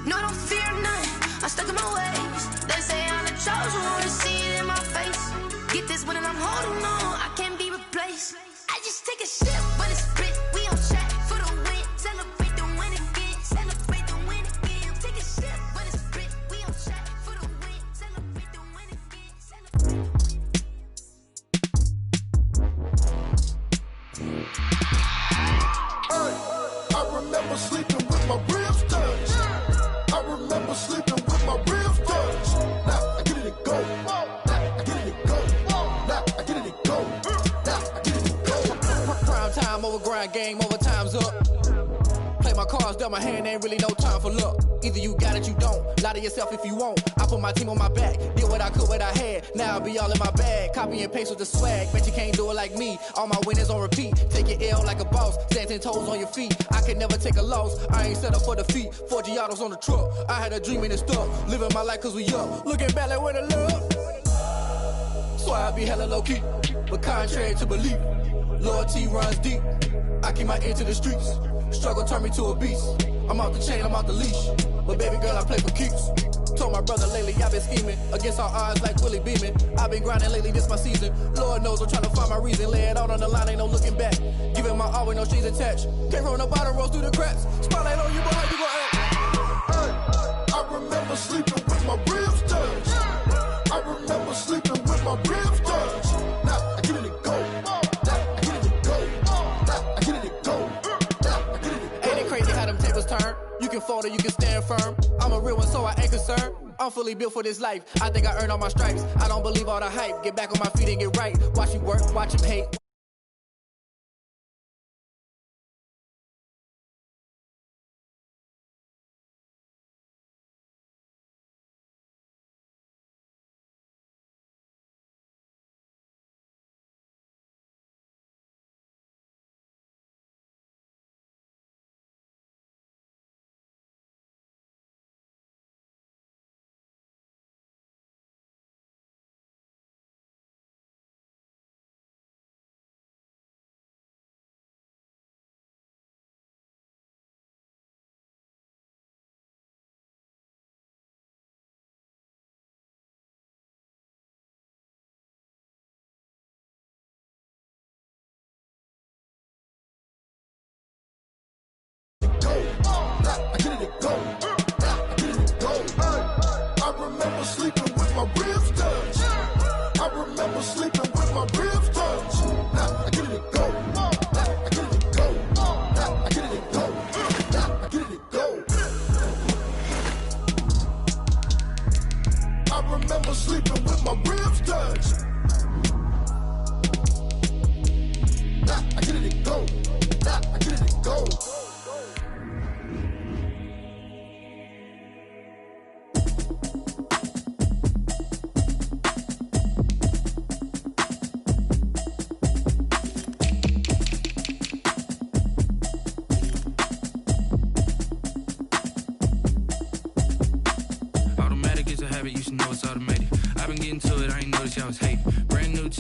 No, I don't fear none. I'm stuck in my ways. They say I'm the chosen one, see it in my face. Get this one and I'm holding on. I can't be replaced. I just take a sip, but it's spit. We on track for the win. Celebrate the win again. Celebrate the win again. Take a sip, but it's spit. We on track for the win. Celebrate the win again. I remember sleeping with my ribs touched. I remember sleeping with my ribs touched. Now I get it and go. Now I get it and go. Now I get it and go. Now I get it and go. Prime time over grind game, over time's up. Play my cards, dealt my hand, ain't really no time for luck. Either you got it, you don't. Lie to yourself if you won't. I put my team on my back, did what I could, what I had. Now I'll be all in my bag. Copy and paste with the swag. Bet you can't do it like me. All my winners on repeat. Take your L like a boss. Stand 10 toes on your feet. I can never take a loss. I ain't set up for defeat. 4 Giottos on the truck. I had a dream and it's stuck. Living my life 'cause we up. Looking back like where the love. So I be hella low key. But contrary to belief, loyalty runs deep. I keep my ear to the streets. Struggle turned me to a beast. I'm off the chain, I'm off the leash. But baby girl, I play for keeps. Told my brother lately, I've been scheming. Against all odds like Willie Beeman. I've been grinding lately, this my season. Lord knows I'm trying to find my reason. Lay it out on the line, ain't no looking back. Giving my all with no strings attached. Can't roll no bottom, rolls through the cracks. Spotlight on you, but how you gon' act? I remember sleeping with my ribs touched. I remember sleeping with my ribs touched. Now I get it and go. Now I get it and go. Now I get it and go. Ain't it crazy how them tables turn? You can fold or you can stand firm. I'm a real one, so I ain't concerned. I'm fully built for this life. I think I earned all my stripes. I don't believe all the hype. Get back on my feet and get right. Watch you work, watch him hate. I remember sleeping with my ribs touched. I remember sleeping with my ribs touched. Now I get it and go. Now I get it and go. Now I get it and go. Now I get it and go. I remember sleeping with my ribs touched. Now I get it and go. Now I get it and go.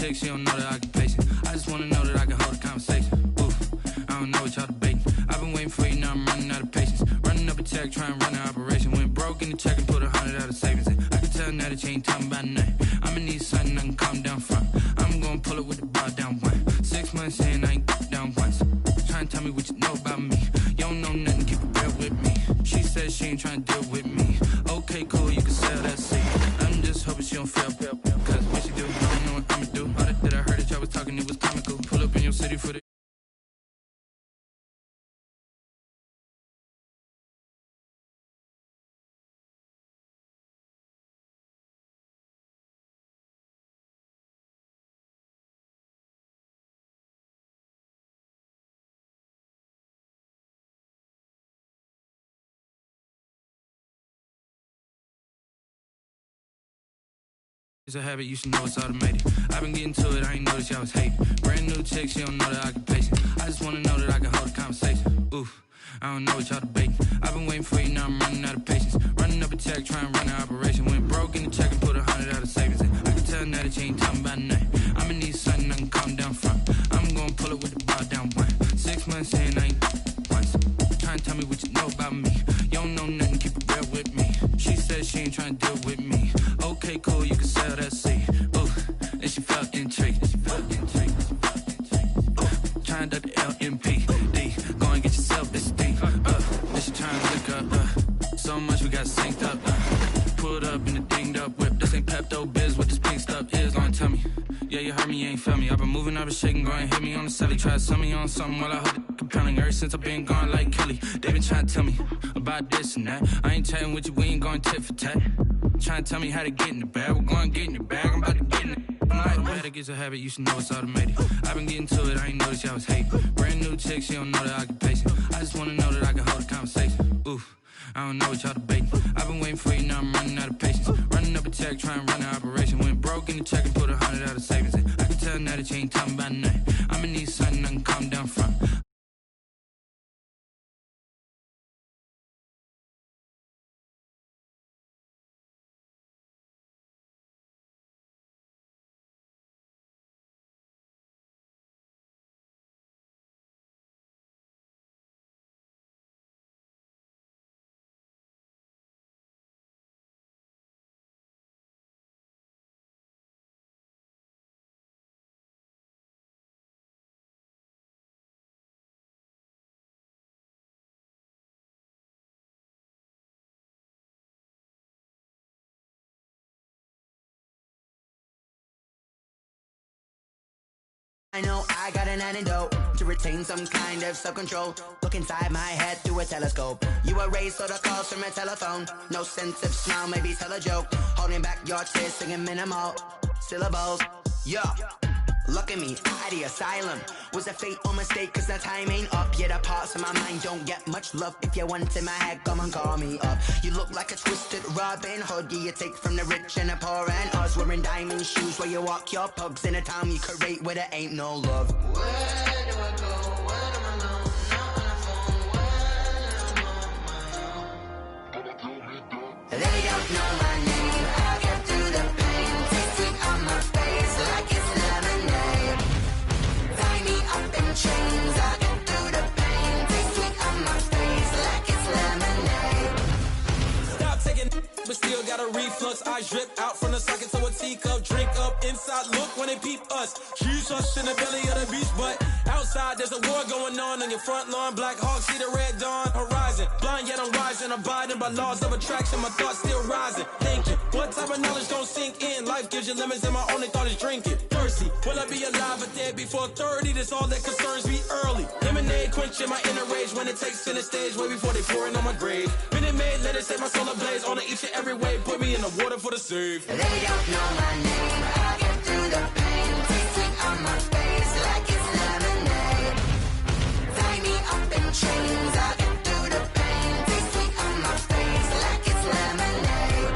chick, she don't know that I can patient. I just wanna know that I can hold a conversation. Oof, I don't know what y'all debating. I've been waiting for you, now I'm running out of patience. Running up a check, trying to run an operation. Went broke in the check and put 100 out of savings in. I can tell now that you ain't talking about nothing. I'ma need something I can calm down from. I'm gonna pull it with the bar down one. 6 months in, I ain't down once. Trying to tell me what you know about me. You don't know nothing, keep it real with me. She said she ain't trying to deal with me. Okay, cool, you can sell that seed. I'm just hoping she don't fail. Cause when she do, I don't know what I'ma do. All that I heard that y'all was talking, it was comical. Pull up in your city for the It's a habit, you should know it's automated. I've been getting to it, I ain't noticed y'all was hating. Brand new chick, she don't know that I can patient. I just wanna know that I can hold a conversation. Oof, I don't know what y'all debating. I've been waiting for you, now I'm running out of patience. Running up a check, trying to run an operation. Went broke in the check and put 100 out of savings in. I can tell now that you ain't talking about nothing. I'ma need something I can calm down from. I'm gonna pull it with the bar down one. 6 months in, I ain't once. Trying to tell me what you know about me. You don't know nothing, keep it real with me. She said she ain't trying to deal with me. Okay, cool, you can sell that seed. Ooh, and she felt intrigued. Trying to duck the LMPD. Go and get yourself this thing. And she trying to lick up. So much we got synced up. Pulled up in a dinged up whip. This ain't Pepto-Biz, what this pink stuff is. Gonna tell me. Yeah, you heard me, you ain't felt me. I've been moving, I've been shaking, go and hit me on the celly. Try to sell me on something while I hold it compelling. Ever since I've been gone like Kelly, they been trying to tell me about this and that. I ain't chatting with you, we ain't going tit for tat. Trying to tell me how to get in the bag. We're going to get in your bag, I'm about to get in it. I'm like, that gets a habit, you should know it's automated. I've been getting to it, I ain't noticed y'all was hating. Brand new chick, she don't know that I can patient. I just wanna know that I can hold a conversation. Oof, I don't know what y'all debating. I've been waiting for you, now I'm running out of patience. Running up a check, trying to run an operation. Went broke in the check and put 100 out of savings in. I can tell now that you ain't talking about nothing. I'ma need something I can calm down from. I know I got an antidote to retain some kind of self-control. Look inside my head through a telescope. You erase all the calls from a telephone. No sense of smile, maybe tell a joke. Holding back your tears, singing minimal syllables. Yeah. Look at me, out of the asylum. Was a fate or mistake, cause the time ain't up. Yet the parts of my mind don't get much love. If you want in my head, come and call me up. You look like a twisted Robin Hood. Yeah, you take from the rich and the poor and us. Wearing diamond shoes where you walk your pugs. In a town you create where there ain't no love. Where do I go? Where am I now? Not on the phone, when I'm on my own. They don't know my name. I'll get through the pain. Tasting on my face like it's lemonade. Tie me up in chains. I'll get through the pain. Tasting on my face like it's lemonade. Stop taking, but still got a reflux. Eyes drip out from the socket to a teacup. Drink up inside, look when they peep us. Huge us in the belly of the beach, but outside there's a war going on your front lawn. Black Hawk, see the red dawn horizon. Blind yet I'm rising, abiding by laws of attraction. My thoughts still rising. Thinking, what type of knowledge don't sink in? Life gives you lemons and my only thought is drinking. Thirsty, will I be alive or dead before 30? That's all that concerns me early. Lemonade quenching my inner rage when it takes center stage way before they pour it on my grave. Minute Maid, let it set my soul ablaze. On each and every way, put me in the water for the save. They don't know my name. I'll get through the pain. Tasting on my face like it's lemonade. Tie me up in chains. I'll get through the pain. Tasting on my face like it's lemonade.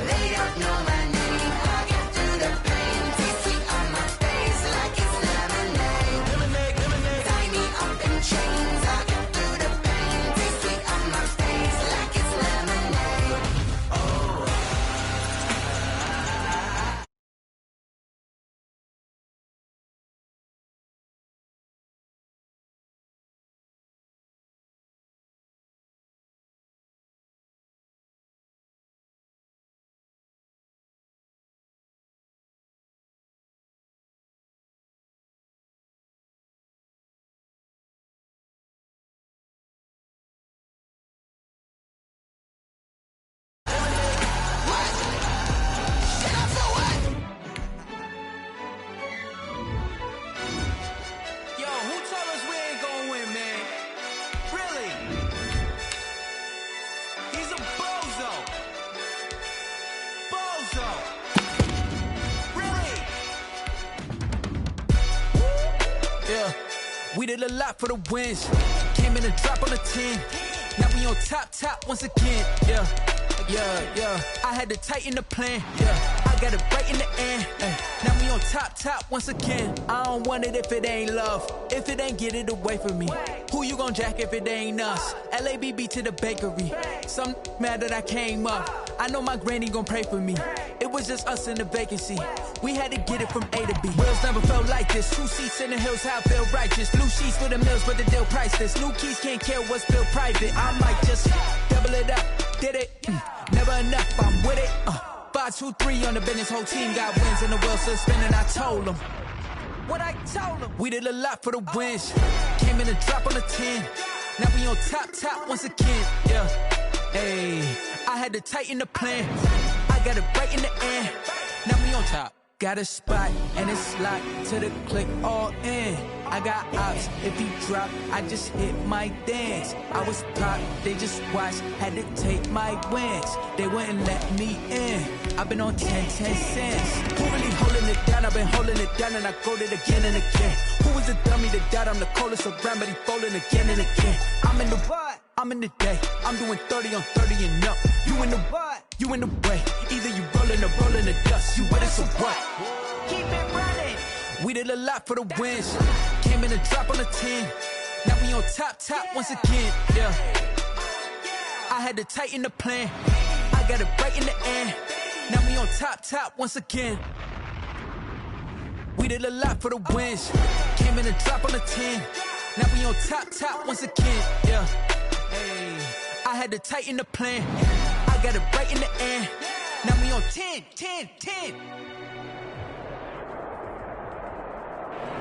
They don't know my name. I'll get through the pain. Tasting on my face like it's lemonade. Lemonade. Tie me up in chains. I'll get through the pain. Tasting on my face like it's lemonade. Oh. We did a lot for the wins. Came in and drop on the 10. Now we on top once again. Yeah. I had to tighten the plan. Yeah, I got it right in the end. Now we on top once again. I don't want it if it ain't love. If it ain't, get it away from me. Who you gon' jack if it ain't us? LABB to the bakery. Some mad that I came up. I know my granny gon' pray for me. It was just us in the vacancy. We had to get it from A to B. Wheels never felt like this. 2 seats in the hills, how I feel righteous. Blue sheets for the mills, but the deal priceless. New keys can't care what's still private. I might just double it up. Did it? Never enough, I'm with it. 5, 2, 3 on the business. Whole team got wins and the wheels still spinning. I told them what I told them. We did a lot for the wins. Came in and drop on the 10. Now we on top once again. Yeah. Hey, I had to tighten the plan. I got it right in the end. Now we on top. Got a spot and it's locked to the click all in. I got ops, if he drop, I just hit my dance. I was pop, they just watched, had to take my wins. They wouldn't let me in. I've been on 10 cents. Who really holding it down? I've been holding it down and I go it again and again. Who was the dummy that died? I'm the coldest around, but he folding again and again. I'm in the what? I'm in the day. I'm doing 30 on 30 and up. You in the what? You in the way. Either you rolling or rolling the dust. You with us or what? Keep it running. We did a lot for the wins. Came in and drop on the 10. Now we on top once again. Yeah. I had to tighten the plan. I got it right in the end. Now we on top once again. We did a lot for the wins. Came in and drop on the 10. Now we on top once again. Yeah. Hey, I had to tighten the plan. I got it right in the end. Now we on 10.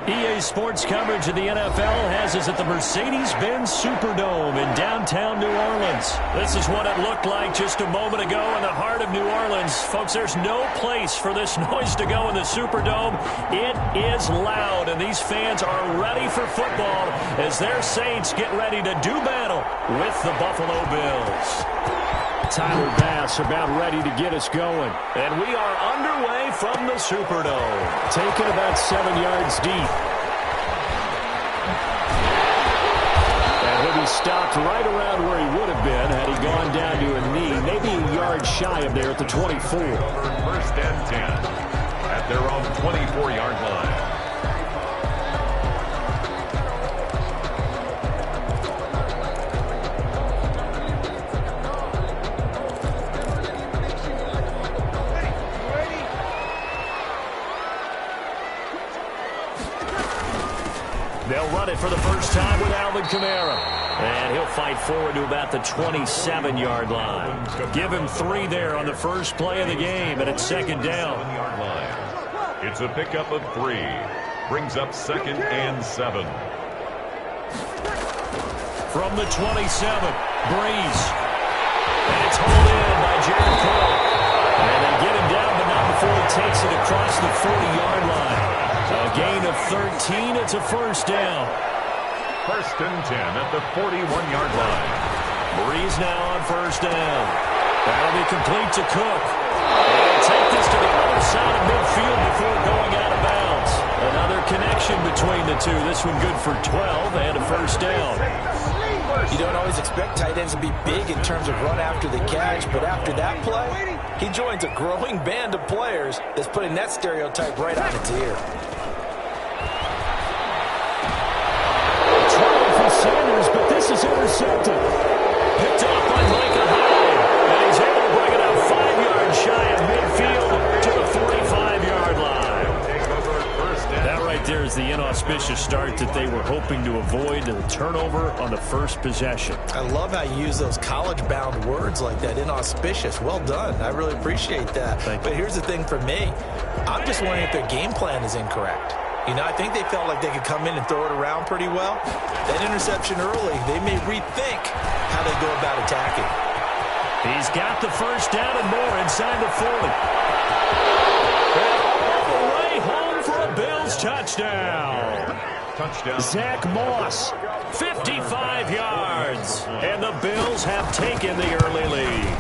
EA Sports coverage of the NFL has us at the Mercedes-Benz Superdome in downtown New Orleans. This is what it looked like just a moment ago in the heart of New Orleans. Folks, there's no place for this noise to go in the Superdome. It is loud, and these fans are ready for football as their Saints get ready to do battle with the Buffalo Bills. Tyler Bass about ready to get us going. And we are underway from the Superdome. Taken about 7 yards deep. And he'll be stopped right around where he would have been had he gone down to a knee, maybe a yard shy of there at the 24. First and 10 at their own 24-yard line. They'll run it for the first time with Alvin Kamara. And he'll fight forward to about the 27-yard line. Give him 3 there on the first play of the game, and it's second down. It's a pickup of 3. Brings up 2nd and 7. From the 27, Breeze. And it's hauled in by Jared Cook. And they get him down, but not before he takes it across the 40-yard line. A gain of 13. It's a first down. First and 10 at the 41-yard line. Breeze now on first down. That'll be complete to Cook. They'll take this to the other side of midfield before going out of bounds. Another connection between the two. This one good for 12 and a first down. You don't always expect tight ends to be big in terms of run after the catch, but after that play, he joins a growing band of players that's putting that stereotype right on its ear. Sanders, but this is intercepted. Picked off by Micah Hyde. And he's able to bring it out 5 yards shy of midfield to the 45-yard line. That right there is the inauspicious start that they were hoping to avoid, the turnover on the first possession. I love how you use those college-bound words like that, inauspicious. Well done. I really appreciate that. But here's the thing for me. I'm just wondering if their game plan is incorrect. You know, I think they felt like they could come in and throw it around pretty well. That interception early, they may rethink how they go about attacking. He's got the first down and more inside the 40. And all the way home for a Bills touchdown. Touchdown. Zach Moss, 55 yards. And the Bills have taken the early lead.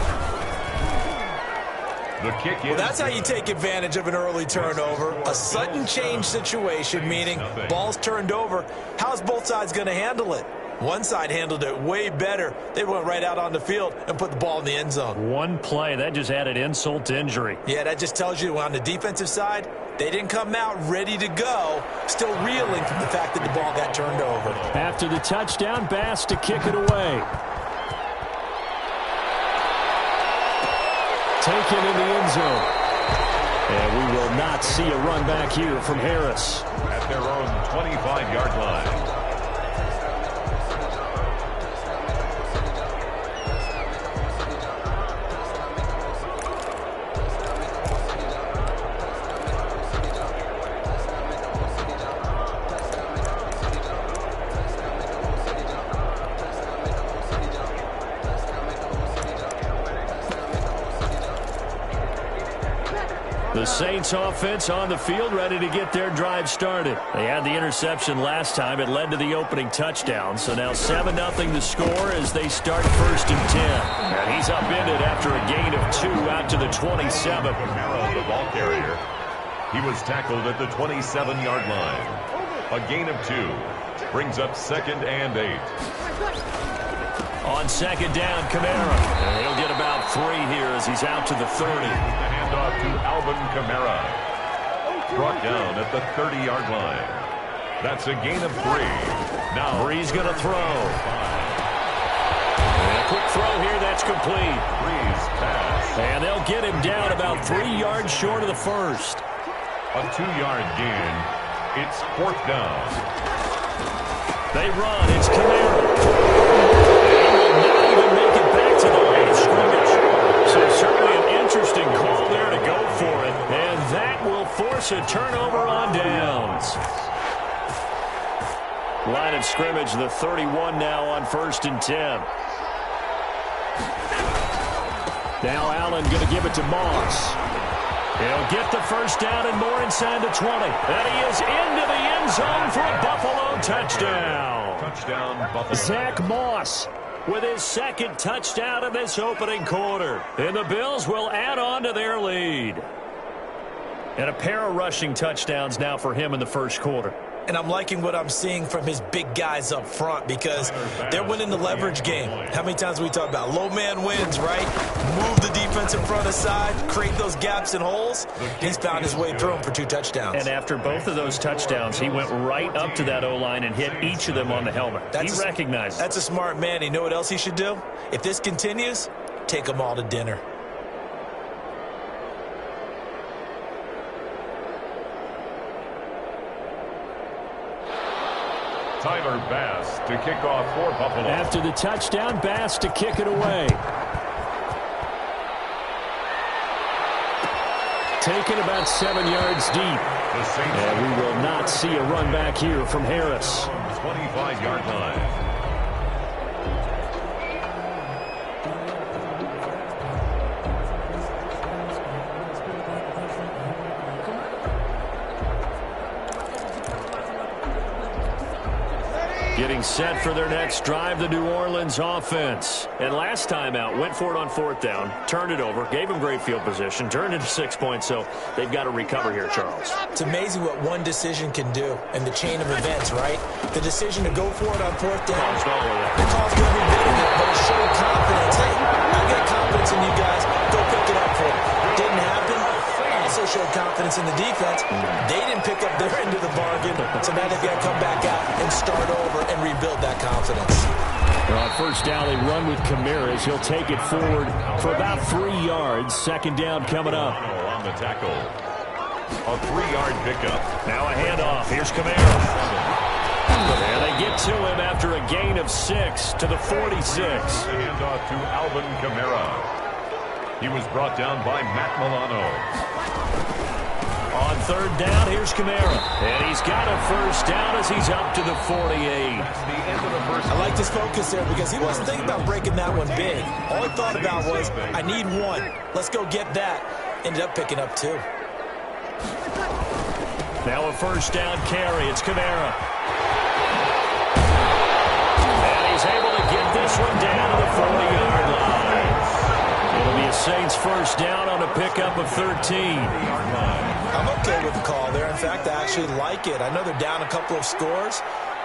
The kick in. Well, that's how you take advantage of an early turnover. A sudden change situation, meaning ball's turned over. How's both sides going to handle it? One side handled it way better. They went right out on the field and put the ball in the end zone. One play, that just added insult to injury. Yeah, that just tells you on the defensive side, they didn't come out ready to go, still reeling from the fact that the ball got turned over. After the touchdown, Bass to kick it away. Taken in the end zone. And we will not see a run back here from Harris. At their own 25-yard line. The Saints offense on the field, ready to get their drive started. They had the interception last time. It led to the opening touchdown. So now 7-0 the score as they start 1st and 10. And he's upended after a gain of 2 out to the 27. Camara, the ball carrier. He was tackled at the 27-yard line. A gain of 2 brings up 2nd and 8. On 2nd down, Kamara. And he'll get about 3 here as he's out to the 30. The handoff to Alvin Kamara. Brought down at the 30-yard line. That's a gain of 3. Now Bree's going to throw. And a quick throw here, that's complete. Bree's pass. And they'll get him down about 3 yards short of the first. A 2-yard gain. It's 4th down. They run. It's Kamara. To the line of scrimmage. So certainly an interesting call there to go for it. And that will force a turnover on downs. Line of scrimmage, the 31 now on 1st and 10. Now Allen going to give it to Moss. He'll get the first down and more inside the 20. And he is into the end zone for a Buffalo touchdown. Touchdown, Buffalo. Zach Moss with his 2nd touchdown in this opening quarter. And the Bills will add on to their lead. And a pair of rushing touchdowns now for him in the first quarter. And I'm liking what I'm seeing from his big guys up front because they're winning the leverage game. How many times we talk about low man wins, right? Move the defense in front aside, create those gaps and holes. He's found his way through them for 2 touchdowns. And after both of those touchdowns, he went right up to that O-line and hit each of them on the helmet. He recognized it. That's a smart man. You know what else he should do? If this continues, take them all to dinner. Tyler Bass to kick off for Buffalo. After the touchdown, Bass to kick it away. Taken about 7 yards deep. And we will not see a run back here from Harris. 25-yard line. Getting set for their next drive, the New Orleans offense. And last time out, went for it on 4th down, turned it over, gave them great field position, turned it to 6 points, so they've got to recover here, Charles. It's amazing what one decision can do in the chain of events, right? The decision to go for it on 4th down, the call's going to be big, but it showed confidence. Hey, I got confidence in you guys. Go pick it up for me. Didn't happen. Also showed confidence in the defense. They didn't pick up their end of the bargain, so now they've got to come back out and start over and rebuild that confidence. Well, on 1st down, they run with Kamara as he'll take it forward for about 3 yards. 2nd down coming up. On the tackle. A 3-yard pickup. Now a handoff. Here's Kamara. And they get to him after a gain of 6 to the 46. The handoff to Alvin Kamara. He was brought down by Matt Milano. On 3rd down, here's Kamara. And he's got a first down as he's up to the 48. That's the end of the first. I liked his focus there because he wasn't thinking about breaking that one big. All he thought about was, I need 1. Let's go get that. Ended up picking up 2. Now a first down carry. It's Kamara. And he's able to get this one down to the 40-yard line. It'll be a Saints first down on a pickup pickup of 13. I'm okay with the call there. In fact, I actually like it. I know they're down a couple of scores,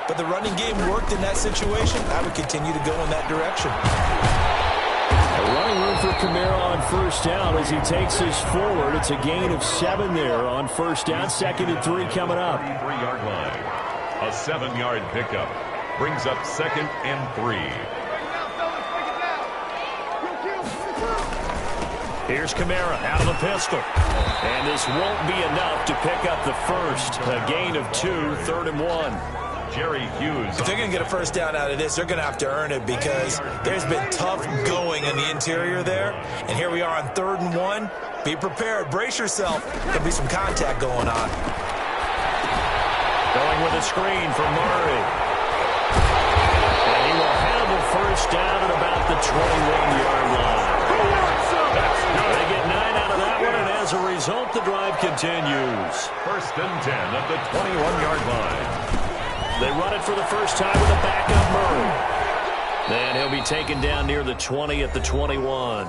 but the running game worked in that situation. I would continue to go in that direction. A running room for Kamara on first down as he takes us forward. It's a gain of 7 there on first down. 2nd and 3 coming up. 3-yard line. A 7-yard pickup brings up 2nd and 3. Here's Kamara out of the pistol. And this won't be enough to pick up the first. A gain of 2, 3rd and 1. Jerry Hughes. If they're going to get a first down out of this, they're going to have to earn it because there's been tough going in the interior there. And here we are on 3rd and 1. Be prepared. Brace yourself. There'll be some contact going on. Going with a screen for Murray. And he will handle first down at about the 21-yard line. They get 9 out of that one, and as a result, the drive continues. 1st and 10 at the 21-yard line. They run it for the first time with a backup Murray. Then he'll be taken down near the 20 at the 21.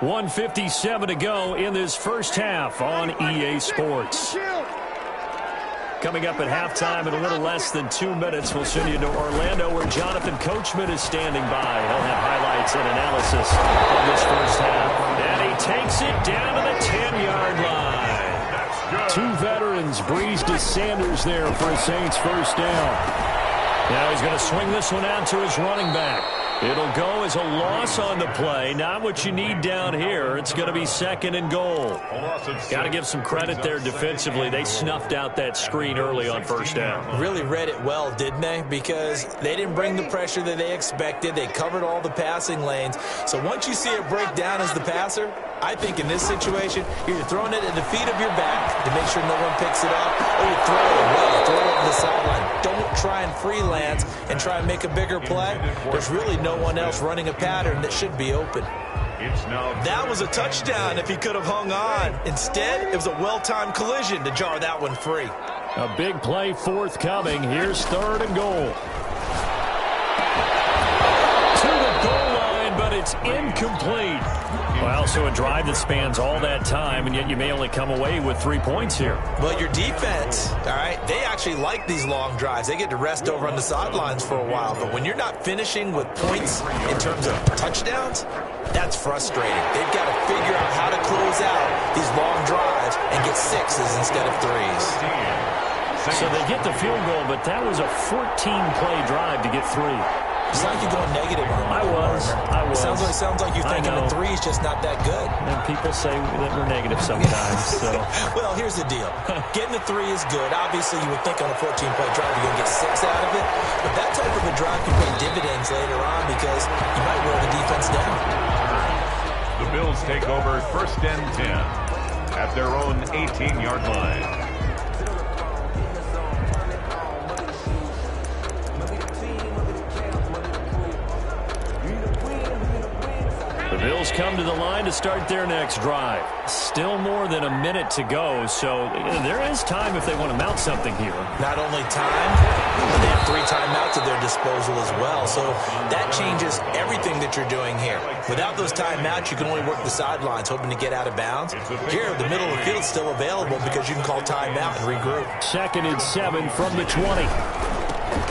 1:57 to go in this first half on EA Sports. Coming up at halftime in a little less than 2 minutes, we'll send you to Orlando where Jonathan Coachman is standing by. He'll have highlights and analysis of this first half. And he takes it down to the 10-yard line. 2 veterans, Breeze to Sanders there for a Saints first down. Now he's going to swing this one out to his running back. It'll go as a loss on the play. Not what you need down here. It's going to be 2nd and goal. Got to give some credit there defensively. They snuffed out that screen early on first down. Really read it well, didn't they? Because they didn't bring the pressure that they expected. They covered all the passing lanes. So once you see it break down as the passer, I think in this situation, you're throwing it at the feet of your back to make sure no one picks it up, or you throw it away, throw it over the sideline. Don't try and freelance and try and make a bigger play. There's really no one else running a pattern that should be open. That was a touchdown if he could have hung on. Instead, it was a well-timed collision to jar that one free. A big play forthcoming. Here's 3rd and goal. To the goal line, but it's incomplete. Well, so a drive that spans all that time, and yet you may only come away with 3 points here. Well, your defense, all right, they actually like these long drives. They get to rest over on the sidelines for a while. But when you're not finishing with points in terms of touchdowns, that's frustrating. They've got to figure out how to close out these long drives and get 6s instead of 3s. So they get the field goal, but that was a 14-play drive to get 3. It's like you're going negative on them. I was. Sounds like you're thinking the 3's just not that good. And people say that we're negative sometimes. So. Well, here's the deal. Getting the 3 is good. Obviously, you would think on a 14-play drive you're going to get 6 out of it. But that type of a drive can pay dividends later on because you might wear the defense down. The Bills take over 1st and 10 at their own 18-yard line. The Bills come to the line to start their next drive. Still more than a minute to go, so there is time if they want to mount something here. Not only time, but they have 3 timeouts at their disposal as well. So that changes everything that you're doing here. Without those timeouts, you can only work the sidelines, hoping to get out of bounds. Here, the middle of the field is still available because you can call timeout and regroup. 2nd and 7 from the 20.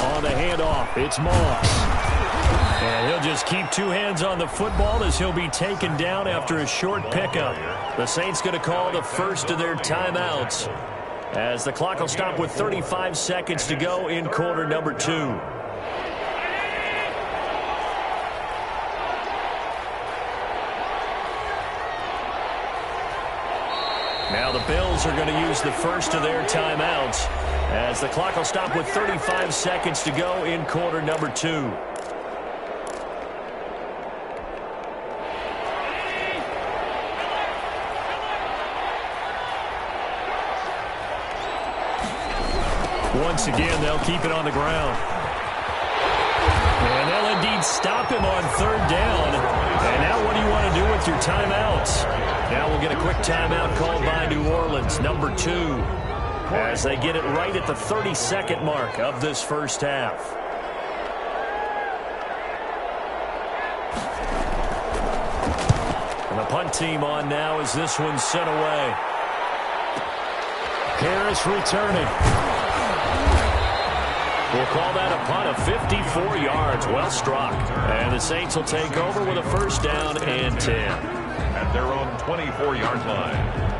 On the handoff, it's Moss. And he'll just keep 2 hands on the football as he'll be taken down after a short pickup. The Saints going to call the first of their timeouts as the clock will stop with 35 seconds to go in quarter number 2. Now the Bills are going to use the first of their timeouts as the clock will stop with 35 seconds to go in quarter number 2. Once again, they'll keep it on the ground. And they'll indeed stop him on 3rd down. And now what do you want to do with your timeouts? Now we'll get a quick timeout called by New Orleans, number 2, as they get it right at the 32nd mark of this first half. And the punt team on now as this one's sent away. Harris returning. We'll call that a punt of 54 yards. Well struck. And the Saints will take over with a first down and 10. At their own 24-yard line.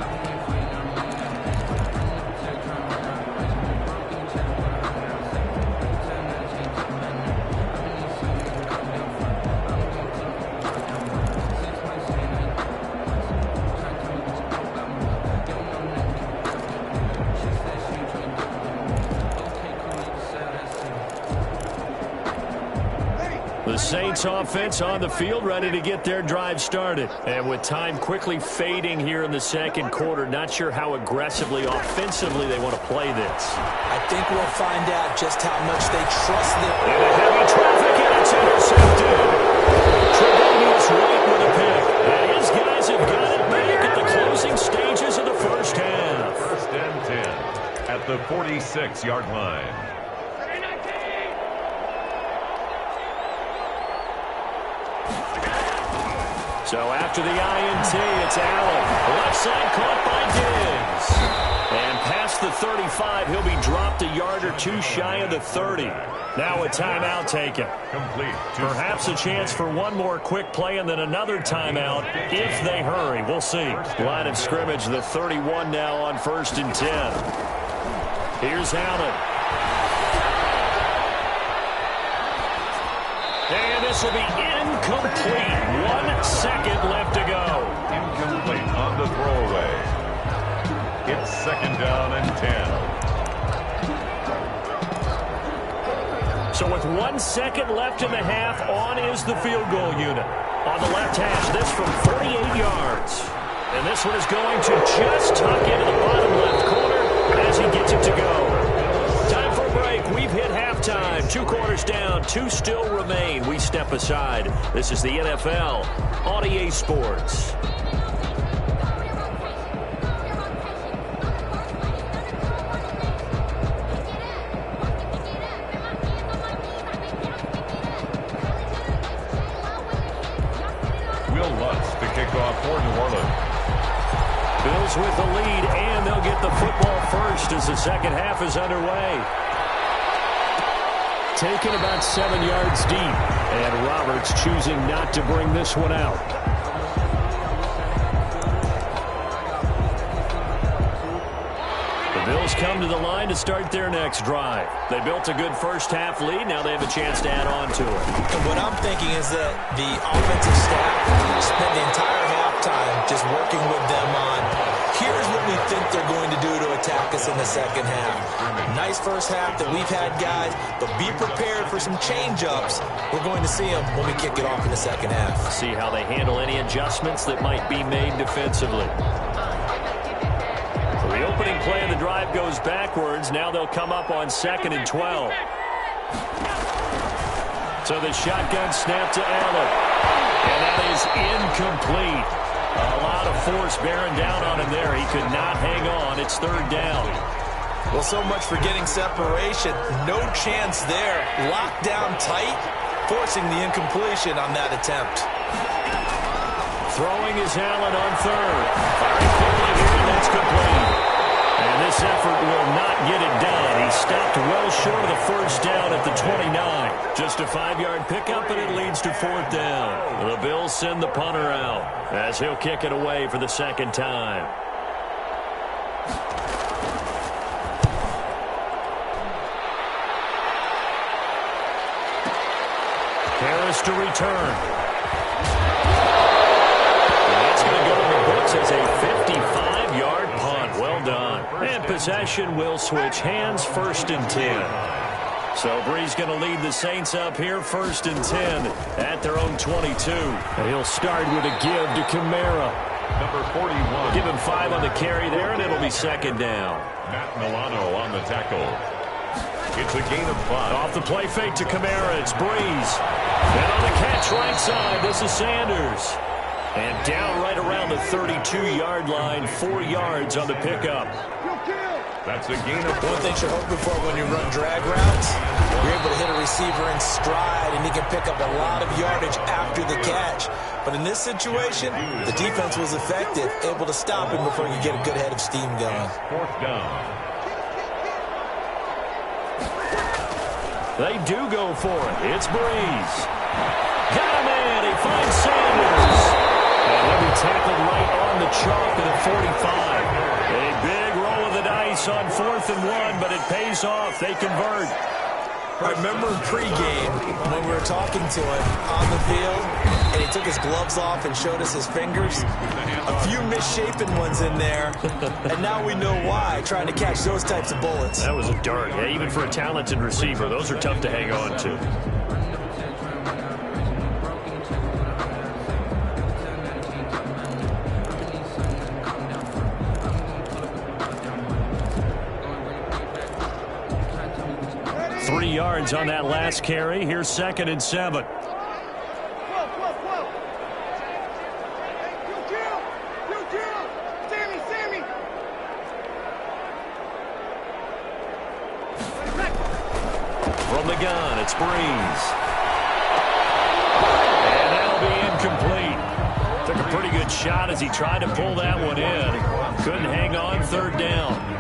The Saints offense on the field ready to get their drive started. And with time quickly fading here in the second quarter, not sure how aggressively, offensively they want to play this. I think we'll find out just how much they trust them. Into heavy traffic, and it's intercepted. Tre'Davious White with a pick. And his guys have got it back at the closing stages of the first half. First and 10 at the 46-yard line. So after the INT, it's Allen. Left side caught by Diggs. And past the 35, he'll be dropped a yard or two shy of the 30. Now a timeout taken. Complete. Perhaps a chance for one more quick play and then another timeout if they hurry. We'll see. Line of scrimmage, the 31 now on 1st and 10. Here's Allen. And this will be incomplete. 1 second left to go. Incomplete on the throwaway. It's second down and 10. So with 1 second left in the half, on is the field goal unit. On the left hash, this from 48 yards. And this one is going to just tuck into the bottom left corner as he gets it to go. Time for a break. We've hit halftime. 2 quarters down. 2 still remain. We step aside. This is the NFL on EA Sports. Will Lutz to kick off for New Orleans. Bills with the lead, and they'll get the football first as the second half is underway. Taken about 7 yards deep, and Roberts choosing not to bring this one out. The Bills come to the line to start their next drive. They built a good first half lead. Now they have a chance to add on to it. And what I'm thinking is that the offensive staff spent the entire halftime just working with them on, here's what we think they're going to do to attack us in the second half. Nice first half that we've had, guys, but be prepared for some change-ups. We're going to see them when we kick it off in the second half. See how they handle any adjustments that might be made defensively. So the opening play of the drive goes backwards. Now they'll come up on 2nd and 12. So the shotgun snap to Allen. And that is incomplete. A lot of force bearing down on him there. He could not hang on. It's 3rd down. Well, so much for getting separation. No chance there. Locked down tight, forcing the incompletion on that attempt. Throwing is Allen on 3rd. Firing quickly here, and that's complete. And this effort will not get it done. He stopped well short of the first down at the 29. Just a 5-yard pickup, and it leads to 4th down. The Bills send the punter out as he'll kick it away for the second time. Harris to return. That's going to go in the books as a 55-yard punt. Well done. And possession will switch hands, 1st and 10. So Bree's going to lead the Saints up here, 1st and 10 at their own 22. And he'll start with a give to Kamara. Number 41. Give him 5 on the carry there, and it'll be 2nd down. Matt Milano on the tackle. It's a gain of 5. Off the play fake to Kamara, it's Breeze. And on the catch right side, this is Sanders. And down right around the 32-yard line, 4 yards on the pickup. That's a gain of 4. One thing you're hoping for when you run drag routes, you're able to hit a receiver in stride, and he can pick up a lot of yardage after the catch. But in this situation, the defense was effective, able to stop him before he could get a good head of steam going. Fourth down. They do go for it. It's Breeze. Got a man. He finds Sanders. And he'll be tackled right on the chalk at the 45. A big roll of the dice on 4th and 1, but it pays off. They convert. I remember pregame when we were talking to him on the field, and he took his gloves off and showed us his fingers. A few misshapen ones in there, and now we know why, trying to catch those types of bullets. That was a dart. Yeah, even for a talented receiver, those are tough to hang on to. Yards on that last carry. Here's 2nd and 7. From the gun, it's Breeze. And that'll be incomplete. Took a pretty good shot as he tried to pull that one in. Couldn't hang on. 3rd down.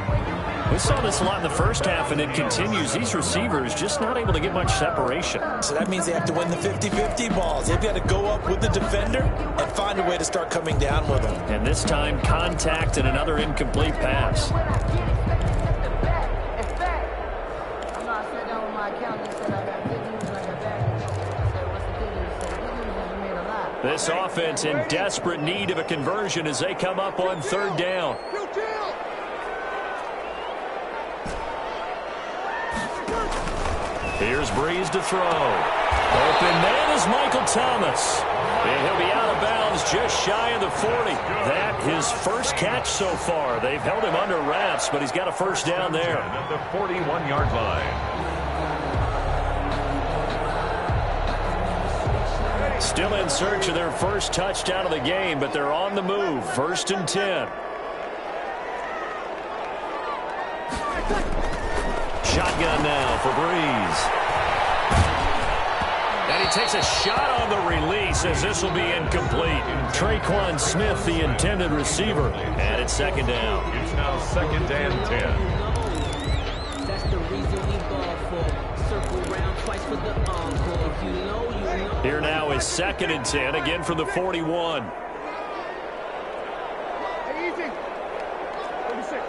We saw this a lot in the first half, and it continues. These receivers just not able to get much separation. So that means they have to win the 50-50 balls. They've got to go up with the defender and find a way to start coming down with them. And this time, contact and another incomplete pass. This offense in desperate need of a conversion as they come up on 3rd down. Here's Breeze to throw. Open man is Michael Thomas. And he'll be out of bounds just shy of the 40. That his first catch so far. They've held him under wraps, but he's got a first down there. At the 41-yard line. Still in search of their first touchdown of the game, but they're on the move. 1st and 10. Shotgun now for Breeze. And he takes a shot on the release as this will be incomplete. Traquan Smith, the intended receiver. And it's 2nd down. It's now 2nd and 10. That's the reason we ball for. Circle round twice for the encore. If you know, you know. Here now is 2nd and 10, again from the 41. Hey, easy. 36.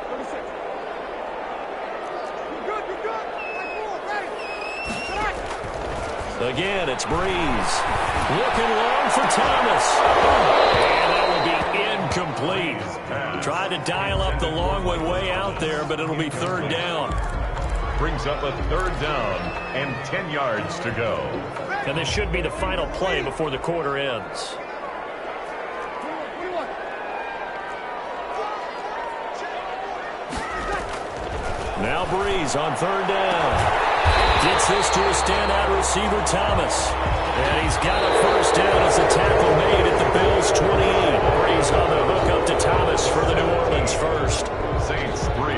Again, it's Breeze. Looking long for Thomas. And that will be incomplete. Tried to dial up the long one way out there, but it'll be 3rd down. Brings up a 3rd down and 10 yards to go. And this should be the final play before the quarter ends. Now Breeze on 3rd down. Gets this to a standout receiver, Thomas. And he's got a first down as the tackle made at the Bills' 28. Breeze on the hook up to Thomas for the New Orleans first. Saints 3.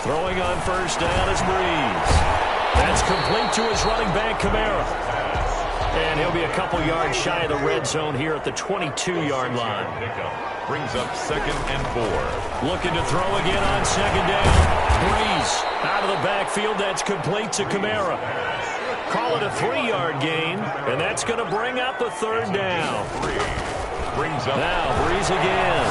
Throwing on first down is Breeze. That's complete to his running back, Kamara. And he'll be a couple yards shy of the red zone here at the 22-yard line. Brings up 2nd and 4. Looking to throw again on 2nd down. Breeze out of the backfield. That's complete to Kamara. Call it a 3-yard gain, and that's going to bring up a 3rd down. Brings up now Breeze again.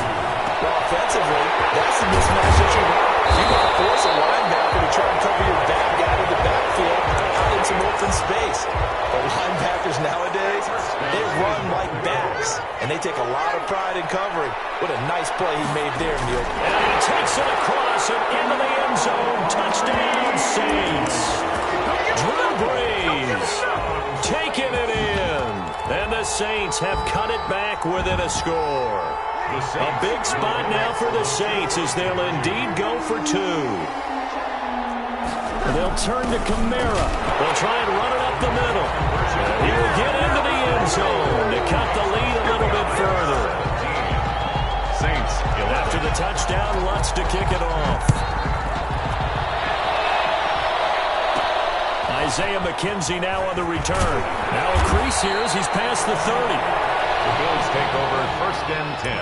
Well, offensively, that's the mismatch that you want. You want to force a linebacker to try and cover your back out of the backfield out in some open space. But linebackers nowadays, they run like backs, and they take a lot of pride in covering. What a nice play he made there, Neil. And he takes it across and into the end zone. Touchdown, Saints. Drew Brees taking it in. And the Saints have cut it back within a score. A big spot now for the Saints as they'll indeed go for 2. They'll turn to Kamara. They'll try and run it up the middle. He will get into the end zone to cut the lead a little bit further. Saints 11. After the touchdown, Lutz to kick it off. Isaiah McKenzie now on the return. Now a crease here as he's past the 30. The Bills take over 1st and 10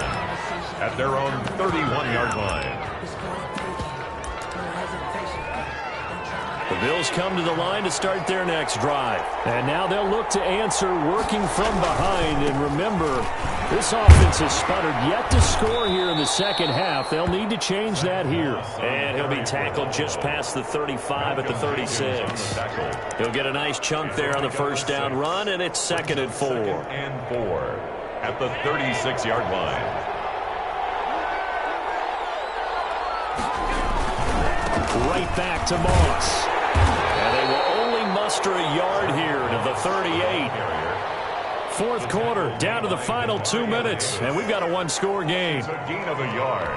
at their own 31-yard line. The Bills come to the line to start their next drive. And now they'll look to answer working from behind. And remember, this offense has sputtered yet to score here in the second half. They'll need to change that here. And he'll be tackled just past the 35 at the 36. He'll get a nice chunk there on the first down run, and it's 2nd and 4. 2nd and 4 at the 36-yard line. Right back to Moss. And they will only muster a yard here to the 38. 4th quarter, down to the final 2 minutes, and we've got a one-score game. It's a gain of a yard.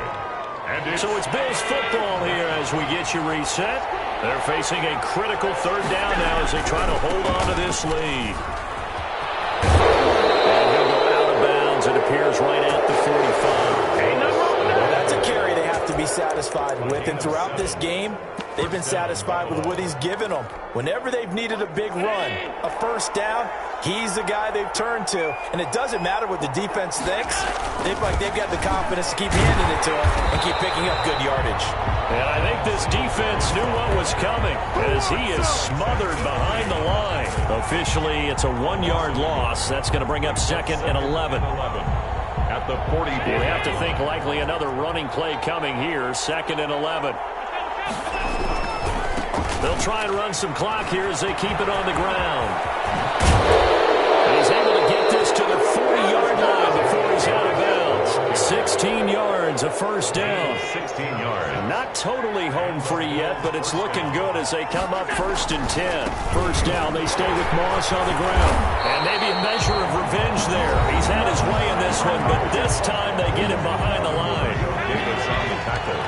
And so it's Bills football here as we get you reset. They're facing a critical 3rd down now as they try to hold on to this lead. And he'll go out of bounds. It appears right at the 45. Well, that's a carry they have to be satisfied with, and throughout this game, they've been satisfied with what he's given them. Whenever they've needed a big run, a first down, he's the guy they've turned to. And it doesn't matter what the defense thinks. They've got the confidence to keep handing it to him and keep picking up good yardage. And I think this defense knew what was coming as he is smothered behind the line. Officially, it's a 1-yard loss. That's going to bring up 2nd and 11. At the 40. You have to think likely another running play coming here. 2nd and 11. They'll try and run some clock here as they keep it on the ground. And he's able to get this to the 40-yard line before he's out of bounds. 16 yards, a first down. 16 yards. Not totally home free yet, but it's looking good as they come up 1st and 10. First down, they stay with Moss on the ground. And maybe a measure of revenge there. He's had his way in this one, but this time they get him behind the line. Davis on the tackle.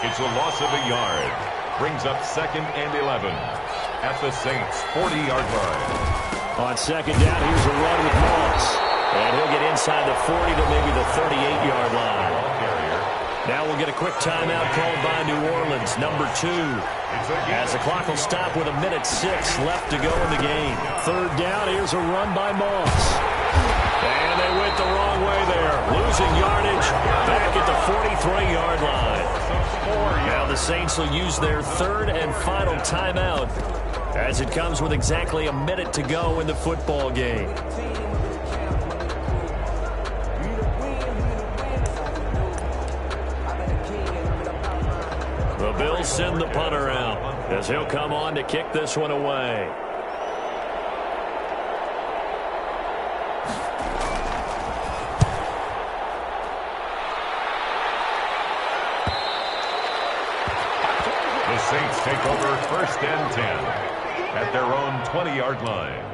It's a loss of a yard. Brings up 2nd and 11 at the Saints' 40-yard line. On 2nd down, here's a run with Moss. And he'll get inside the 40 to maybe the 38-yard line. Now we'll get a quick timeout called by New Orleans, number 2. As the clock will stop with 1:06 left to go in the game. 3rd down, here's a run by Moss. And they went the wrong way there. Losing yardage back at the 43-yard line. Now the Saints will use their 3rd and final timeout as it comes with exactly 1 minute to go in the football game. The Bills send the punter out as he'll come on to kick this one away. The Saints take over 1st and 10 at their own 20-yard line.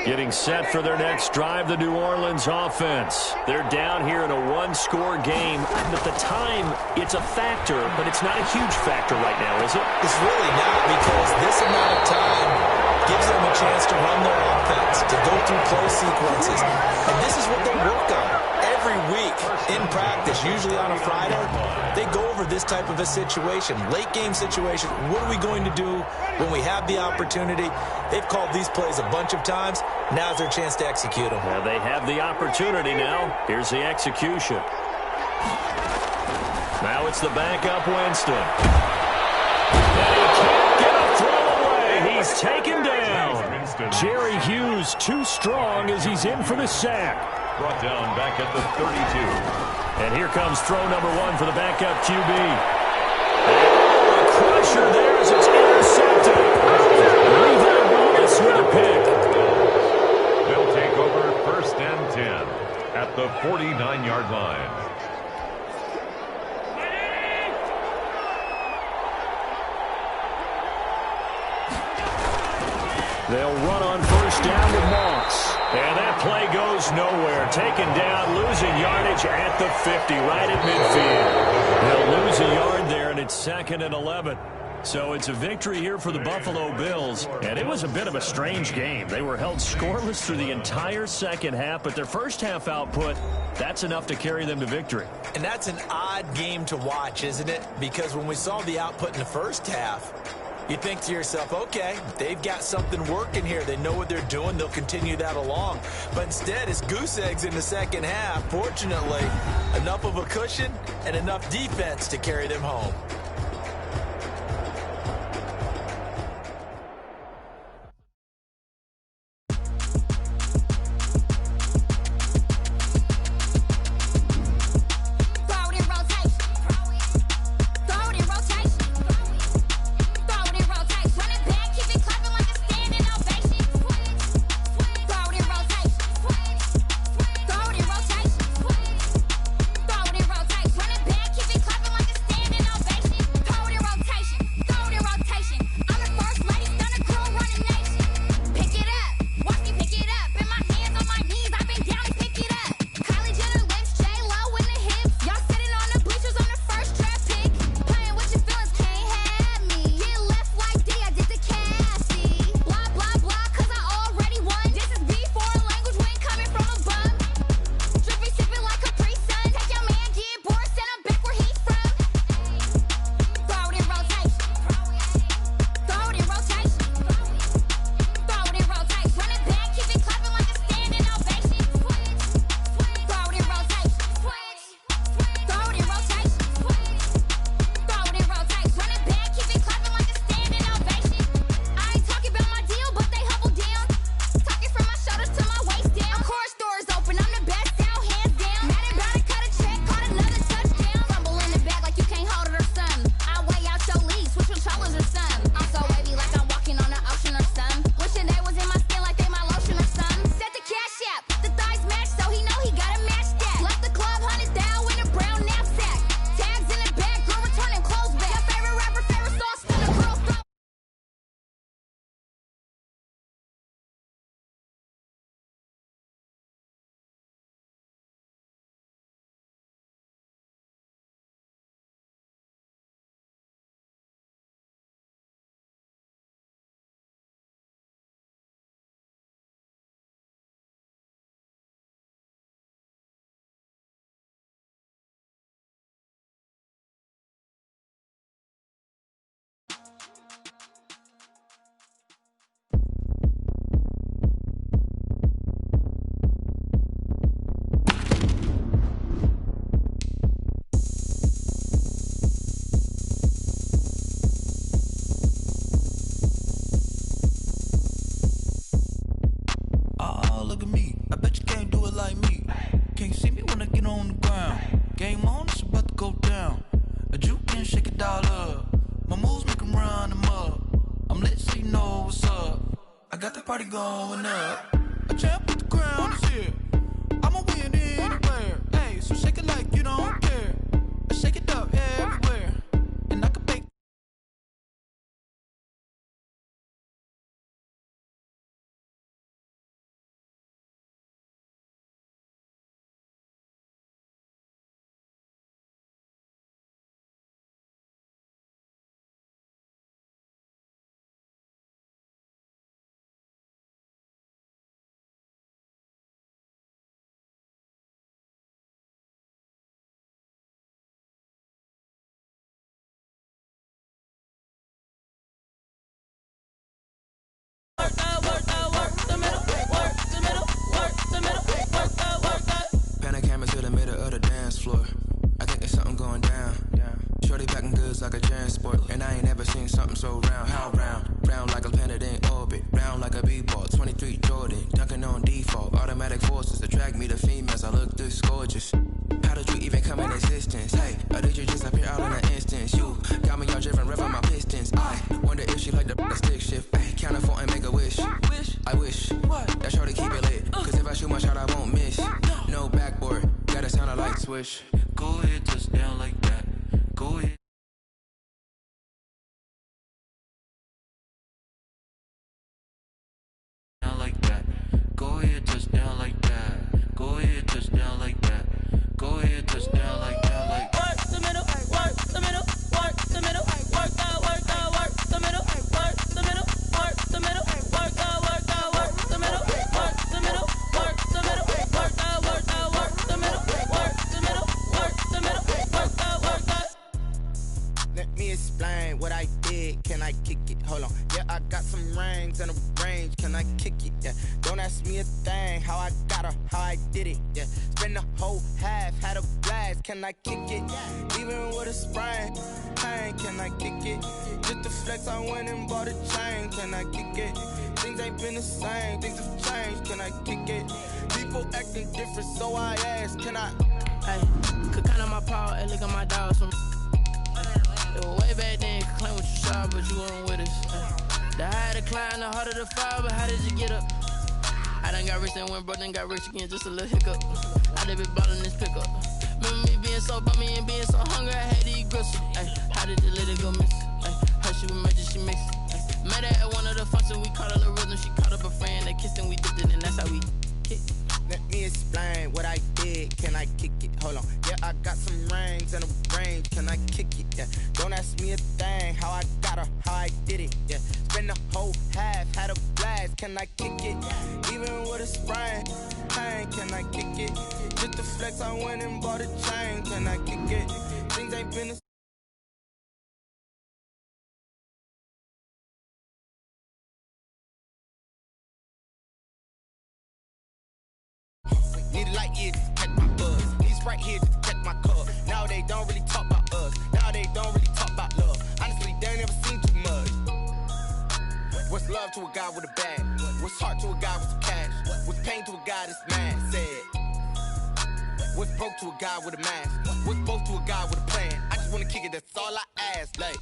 Getting set for their next drive, the New Orleans offense. They're down here in a one-score game. At the time, it's a factor, but it's not a huge factor right now, is it? It's really not, because this amount of time gives them a chance to run their offense, to go through play sequences. And this is what they work on every week in practice, usually on a Friday. They go over this type of a situation, late game situation. What are we going to do when we have the opportunity? They've called these plays a bunch of times. Now's their chance to execute them. Well, they have the opportunity now. Here's the execution. Now it's the backup Winston. And he can't get a throw away. He's taken down. Jerry Hughes too strong as he's in for the sack. Brought down back at the 32. And here comes throw number 1 for the backup QB. A crusher there as it's intercepted. Levi Wallace with a pick. They'll take over 1st and 10 at the 49-yard line. They'll run on 1st down with Moss. And that play goes nowhere. Taken down, losing yardage at the 50, right at midfield. They'll lose a yard there, and it's 2nd and 11. So it's a victory here for the Buffalo Bills, and it was a bit of a strange game. They were held scoreless through the entire second half, but their first half output, that's enough to carry them to victory. And that's an odd game to watch, isn't it? Because when we saw the output in the first half, you think to yourself, okay, they've got something working here. They know what they're doing. They'll continue that along. But instead, it's goose eggs in the second half. Fortunately, enough of a cushion and enough defense to carry them home. Going up, a champ with the crown is here. I'ma win anywhere. Hey, so shake it like you don't care. I shake it up everywhere, and I can bake. Like a transport, and I ain't never seen something so round. How round like a planet in orbit, round like a b-ball. 23 Jordan, dunking on default. Automatic forces attract me to females. I look this gorgeous. How did you even come in existence? Hey, or did you just appear out in an instance? You got me all driven, revving my pistons. I wonder if she like the stick shift. Hey, count a 4 and make a wish. I wish that shorty keep it lit. Cause if I shoot my shot, I won't miss. No backboard, gotta sound a light switch. Go ahead, touch down like that. Go ahead. Like that. Go ahead, touch down like that. Go ahead, touch down like that. Go ahead, touch down like that. Like work the middle, work the middle, work the middle, work that, work that, work. I kick it? Hold on. Yeah, I got some rings and a range. Can I kick it? Yeah. Don't ask me a thing. How I got her, how I did it. Yeah. Spend the whole half, had a blast. Can I kick it? Even with a sprain, pain. Can I kick it? Just to flex, I went and bought a chain. Can I kick it? Things ain't been the same. Things have changed. Can I kick it? People acting different, so I ask. Can I? Hey, could count on my power and look at my dogs from. It was way back then, could claim what you saw, but you weren't with us. The higher the climb, the harder the fall, but how did you get up? I done got rich and went broke, then got rich again, just a little hiccup. I done been ballin' this pickup. Remember me being so bummy and being so hungry, I had to eat gristle. Ay, how did you let it go miss? Ay, her she was magic, she mixed. Met her at one of the functions, we caught a little rhythm, she caught up a friend, they kissed and we dipped it, and that's how we kicked. Let me explain what I did. Can I kick it? Hold on. Yeah, I got some rings and a range. Can I kick it? Yeah. Don't ask me a thing. How I got her, how I did it. Yeah. Spend the whole half, had a blast. Can I kick it? Even with a sprain, pain. Can I kick it? Just to flex, I went and bought a chain. Can I kick it? Things ain't been the Need a light here just to catch my buzz. Need Sprite here just to catch my cup. Now they don't really talk about us. Now they don't really talk about love. Honestly, they ain't never seen too much. What's love to a guy with a bag? What's heart to a guy with some cash? What's pain to a guy that's mad? Said. What's broke to a guy with a mask? What's both to a guy with a plan? I just wanna kick it, that's all I ask. Like,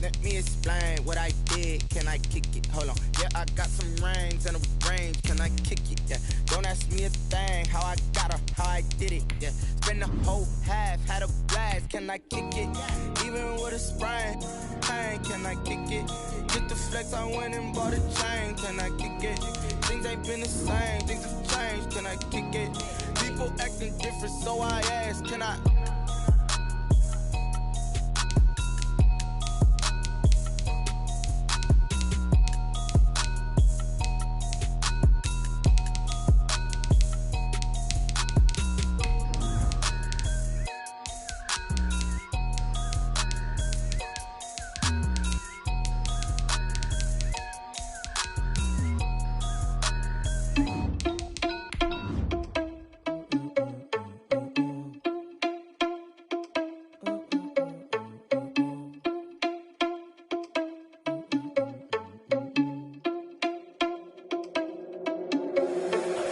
let me explain what I did. Can I kick it? Hold on. Yeah, I got some rings and a range. Can I kick it? Yeah. Don't ask me a thing. How I got her, how I did it. Yeah. Spend the whole half, had a blast. Can I kick it? Even with a sprain, pain. Can I kick it? Just to flex, I went and bought a chain. Can I kick it? Things ain't been the same. Things have changed. Can I kick it? People acting different, so I ask. Can I?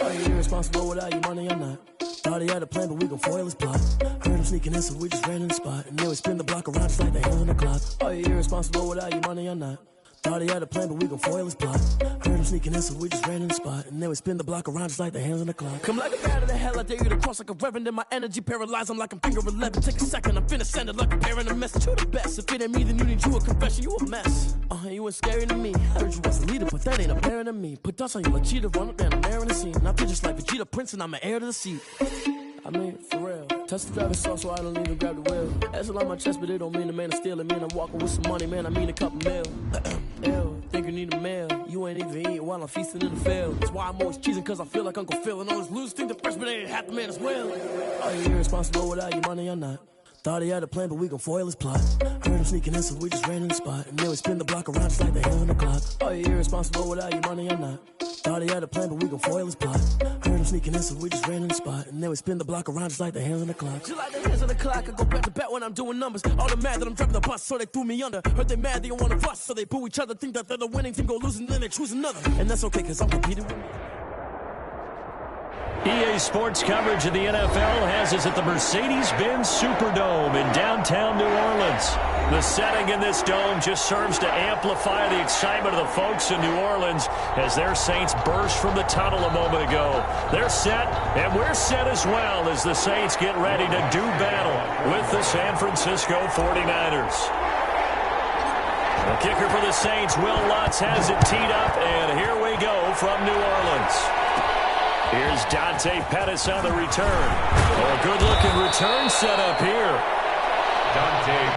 Are you irresponsible without your money or not? Thought he had a plan, but we gon' foil his plot. Heard him sneaking in, so we just ran in the spot. And then we spin the block around just like the hands on the clock. Are you irresponsible without your money or not? Thought he had a plan, but we gon' foil his plot. Heard him sneaking in, so we just ran in the spot. And then we spin the block around just like the hands on the clock. Come like a bat of the hell, I dare you to cross like a reverend. And my energy paralyzed, I'm like I'm finger 11. Take a second, I'm finna send it like a parent a message. You the best, if it ain't me, then you need you a confession. You a mess, you ain't scary to me. Heard you was a leader, but that ain't apparent to me. Put dust on you like cheetah, run up down the air in the scene. Now I just like Vegeta Prince, and I'm an heir to the seat. I mean, for real. Touch the driver's sauce, so I don't even grab the wheel. That's on my chest, but it don't mean the man is stealing. Man, I'm walking with some money, man, I mean a couple mil. Ew, think you need a meal. You ain't even eating while I'm feasting in the field. That's why I'm always cheesing, cause I feel like Uncle Phil. And all those losers think the freshman ain't half the man as well. Are you irresponsible without your money or not? Thought he had a plan, but we gon' foil his plot. Heard him sneaking in, so we just ran in the spot. And then we spin the block around just like the hands on the clock. Are you irresponsible without your money or not? Thought he had a plan, but we gon' foil his plot. Heard him sneaking in, so we just ran in the spot. And then we spin the block around just like the hands on the clock. Just like the hands on the clock, I go back to back when I'm doing numbers. All the mad that I'm driving the bus, so they threw me under. Heard they mad, they don't wanna bust, so they boo each other. Think that they're the winning team, go losing, then they choose another. And that's okay, cause I'm competing with me. EA Sports coverage of the NFL has us at the Mercedes-Benz Superdome in downtown New Orleans. The setting in this dome just serves to amplify the excitement of the folks in New Orleans as their Saints burst from the tunnel a moment ago. They're set, and we're set as well as the Saints get ready to do battle with the San Francisco 49ers. The kicker for the Saints, Will Lutz, has it teed up, and here we go from New Orleans. Here's Dante Pettis on the return. Oh, a good-looking return set up here. Dante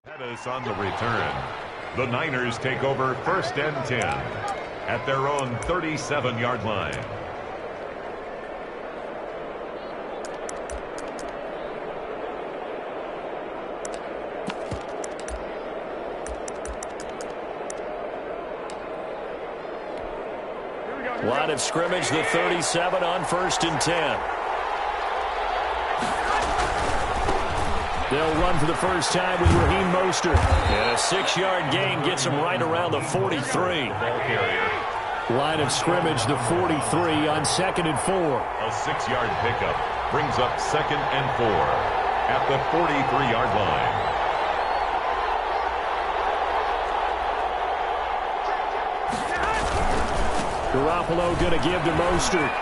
Pettis on the return. The Niners take over 1st and 10 at their own 37-yard line. Line of scrimmage, the 37 on 1st and 10. They'll run for the first time with Raheem Mostert. And a 6-yard gain gets him right around the 43. Line of scrimmage, the 43 on 2nd and 4. A 6-yard pickup brings up 2nd and 4 at the 43-yard line. Garoppolo going to give to Mostert.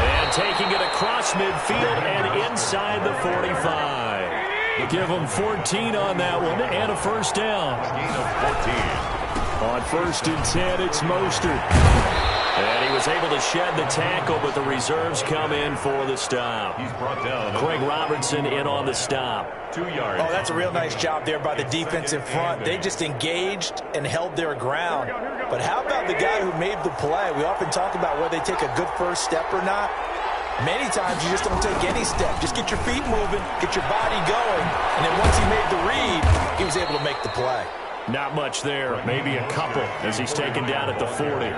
And taking it across midfield and inside the 45. Give him 14 on that one and a first down. Gain of 14. On 1st and 10, it's Mostert. And he was able to shed the tackle, but the reserves come in for the stop. He's brought down. Craig Robertson in on the stop. 2 yards. Oh, that's a real nice job there by the defense in front. They just engaged and held their ground. But how about the guy who made the play? We often talk about whether they take a good first step or not. Many times you just don't take any step. Just get your feet moving, get your body going, and then once he made the read, he was able to make the play. Not much there, maybe a couple as he's taken down at the 40.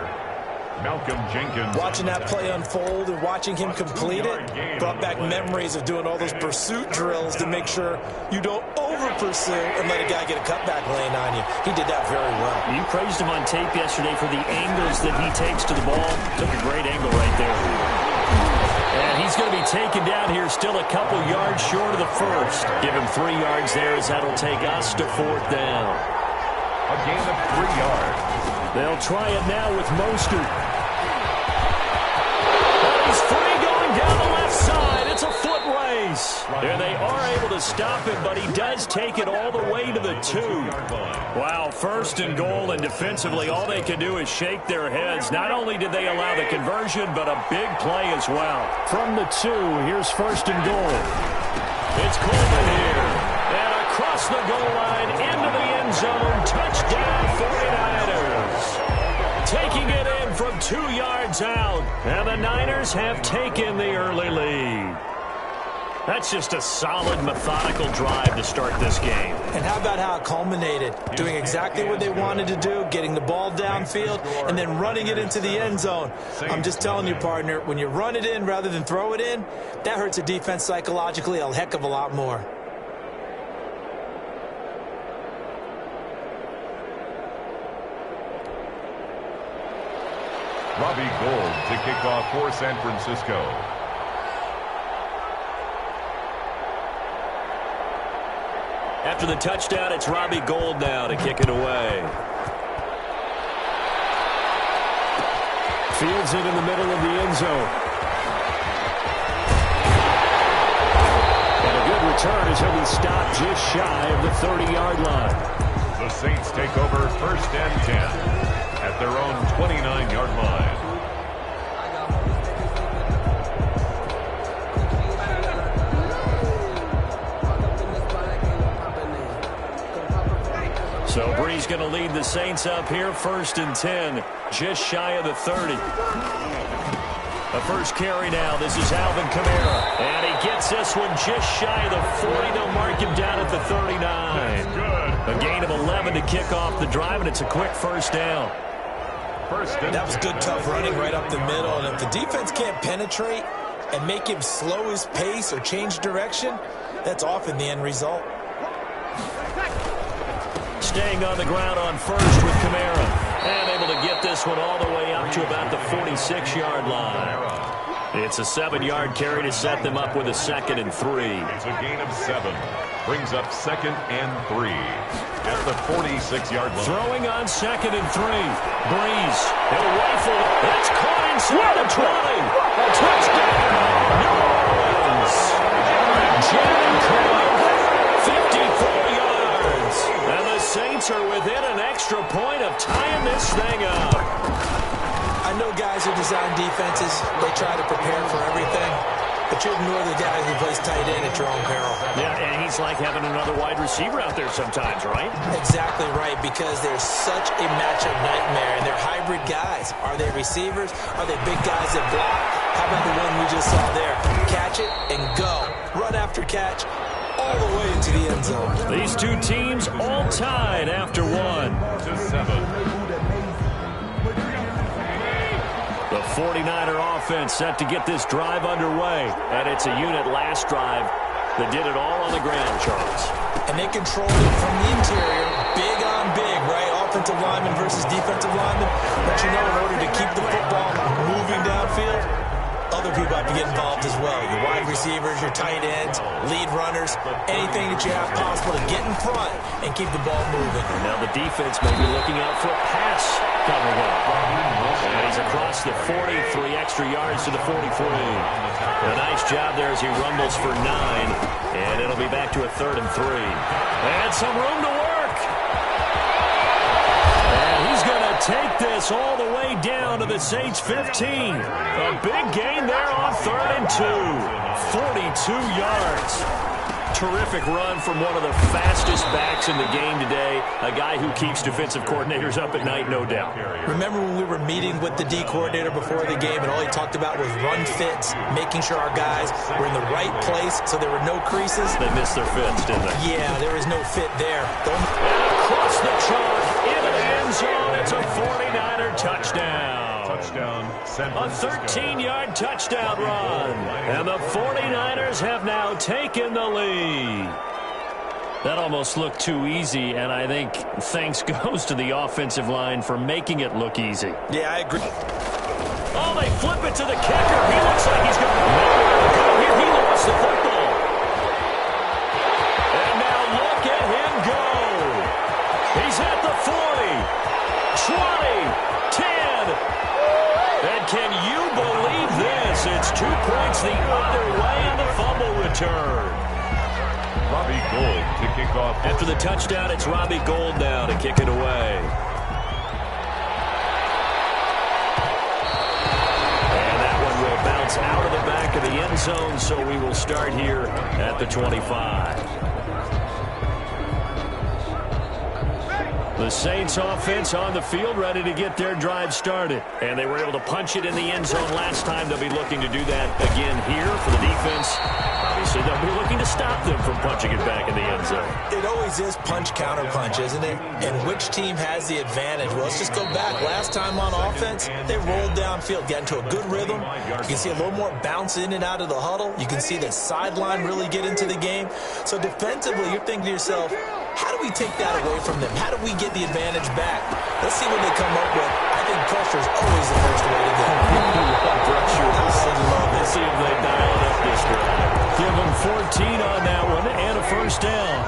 Malcolm Jenkins. Watching that play unfold and watching him complete it brought back memories of doing all those pursuit drills to make sure you don't over-pursue and let a guy get a cutback lane on you. He did that very well. You praised him on tape yesterday for the angles that he takes to the ball. Took a great angle right there. And he's going to be taken down here still a couple yards short of the first. Give him 3 yards there as that'll take us to 4th down. A gain of 3 yards. They'll try it now with Mostert. He's free going down the left side. It's a foot race. And they are able to stop him, but he does take it all the way to the 2. Wow, 1st and goal, and defensively all they can do is shake their heads. Not only did they allow the conversion, but a big play as well. From the 2, here's 1st and goal. It's Coleman here. And across the goal line, into the end zone, touchdown 49ers. Taking it in from 2 yards out, and the Niners have taken the early lead. That's just a solid, methodical drive to start this game. And how about how it culminated? Doing exactly what they wanted to do, getting the ball downfield, and then running it into the end zone. I'm just telling you, partner, when you run it in rather than throw it in, that hurts a defense psychologically a heck of a lot more. Robbie Gould to kick off for San Francisco. After the touchdown, it's Robbie Gould now to kick it away. Fields it in the middle of the end zone. And a good return as he'll be stopped just shy of the 30-yard line. The Saints take over 1st and 10. At their own 29-yard line. So Bree's going to lead the Saints up here, 1st and 10, just shy of the 30. A first carry now. This is Alvin Kamara. And he gets this one just shy of the 40. They'll mark him down at the 39. A gain of 11 to kick off the drive, and it's a quick first down. That was good, tough running right up the middle. And if the defense can't penetrate and make him slow his pace or change direction, that's often the end result. Staying on the ground on first with Kamara. And able to get this one all the way up to about the 46-yard line. It's a 7-yard carry to set them up with a 2nd and 3. It's a gain of 7. Brings up 2nd and 3 at the 46-yard line. Throwing on 2nd and 3. Breeze. He'll rifle. It's caught inside the 20. A touchdown. New Orleans. Jared Cook, 54 yards. And the Saints are within an extra point of tying this thing up. I know guys who design defenses, they try to prepare for everything. But you ignore the guy who plays tight end at your own peril. Yeah, and he's like having another wide receiver out there sometimes, right? Exactly right, because they're such a matchup nightmare, and they're hybrid guys. Are they receivers? Are they big guys that block? How about the one we just saw there? Catch it and go. Run after catch all the way into the end zone. These two teams all tied after 1-7. The 49er offense set to get this drive underway. And it's a unit last drive that did it all on the ground, Charles. And they controlled it from the interior, big on big, right? Offensive lineman versus defensive lineman. But you know, in order to keep the football moving downfield, other people have to get involved as well. Your wide receivers, your tight ends, lead runners, anything that you have possible to get in front and keep the ball moving. And now the defense may be looking out for a pass coming up. And he's across the 40, 3 extra yards to the 43. A nice job there as he rumbles for 9. And it'll be back to a 3rd and 3. And some room to work. And he's going to take this all the way down to the Saints 15. A big gain there on 3rd and 2. 42 yards. Terrific run from one of the fastest backs in the game today. A guy who keeps defensive coordinators up at night, no doubt. Remember when we were meeting with the D coordinator before the game and all he talked about was run fits, making sure our guys were in the right place so there were no creases? They missed their fits, didn't they? Yeah, there was no fit there. And across the chalk, into the end zone, it's a 49er touchdown. A 13-yard touchdown run. And the 49ers have now taken the lead. That almost looked too easy, and I think thanks goes to the offensive line for making it look easy. Yeah, I agree. Oh, they flip it to the kicker. He looks like he's got nowhere to go here. He lost the football. And now look at him go. He's at the 40, 20, 10. And can you believe this? It's 2 points the other way on the fumble return. Robbie Gould to kick off. After the touchdown, it's Robbie Gould now to kick it away. And that one will bounce out of the back of the end zone, so we will start here at the 25. The Saints offense on the field ready to get their drive started. And they were able to punch it in the end zone last time. They'll be looking to do that again here for the defense. Obviously, they'll be looking to stop them from punching it back in the end zone. It always is punch-counter-punch, isn't it? And which team has the advantage? Well, let's just go back. Last time on offense, they rolled downfield, got into a good rhythm. You can see a little more bounce in and out of the huddle. You can see the sideline really get into the game. So defensively, you're thinking to yourself, how do we take that away from them? How do we get the advantage back? Let's see what they come up with. I think pressure is always the first way to go. Let's see if they dial it up this drive. Give them 14 on that one and a first down.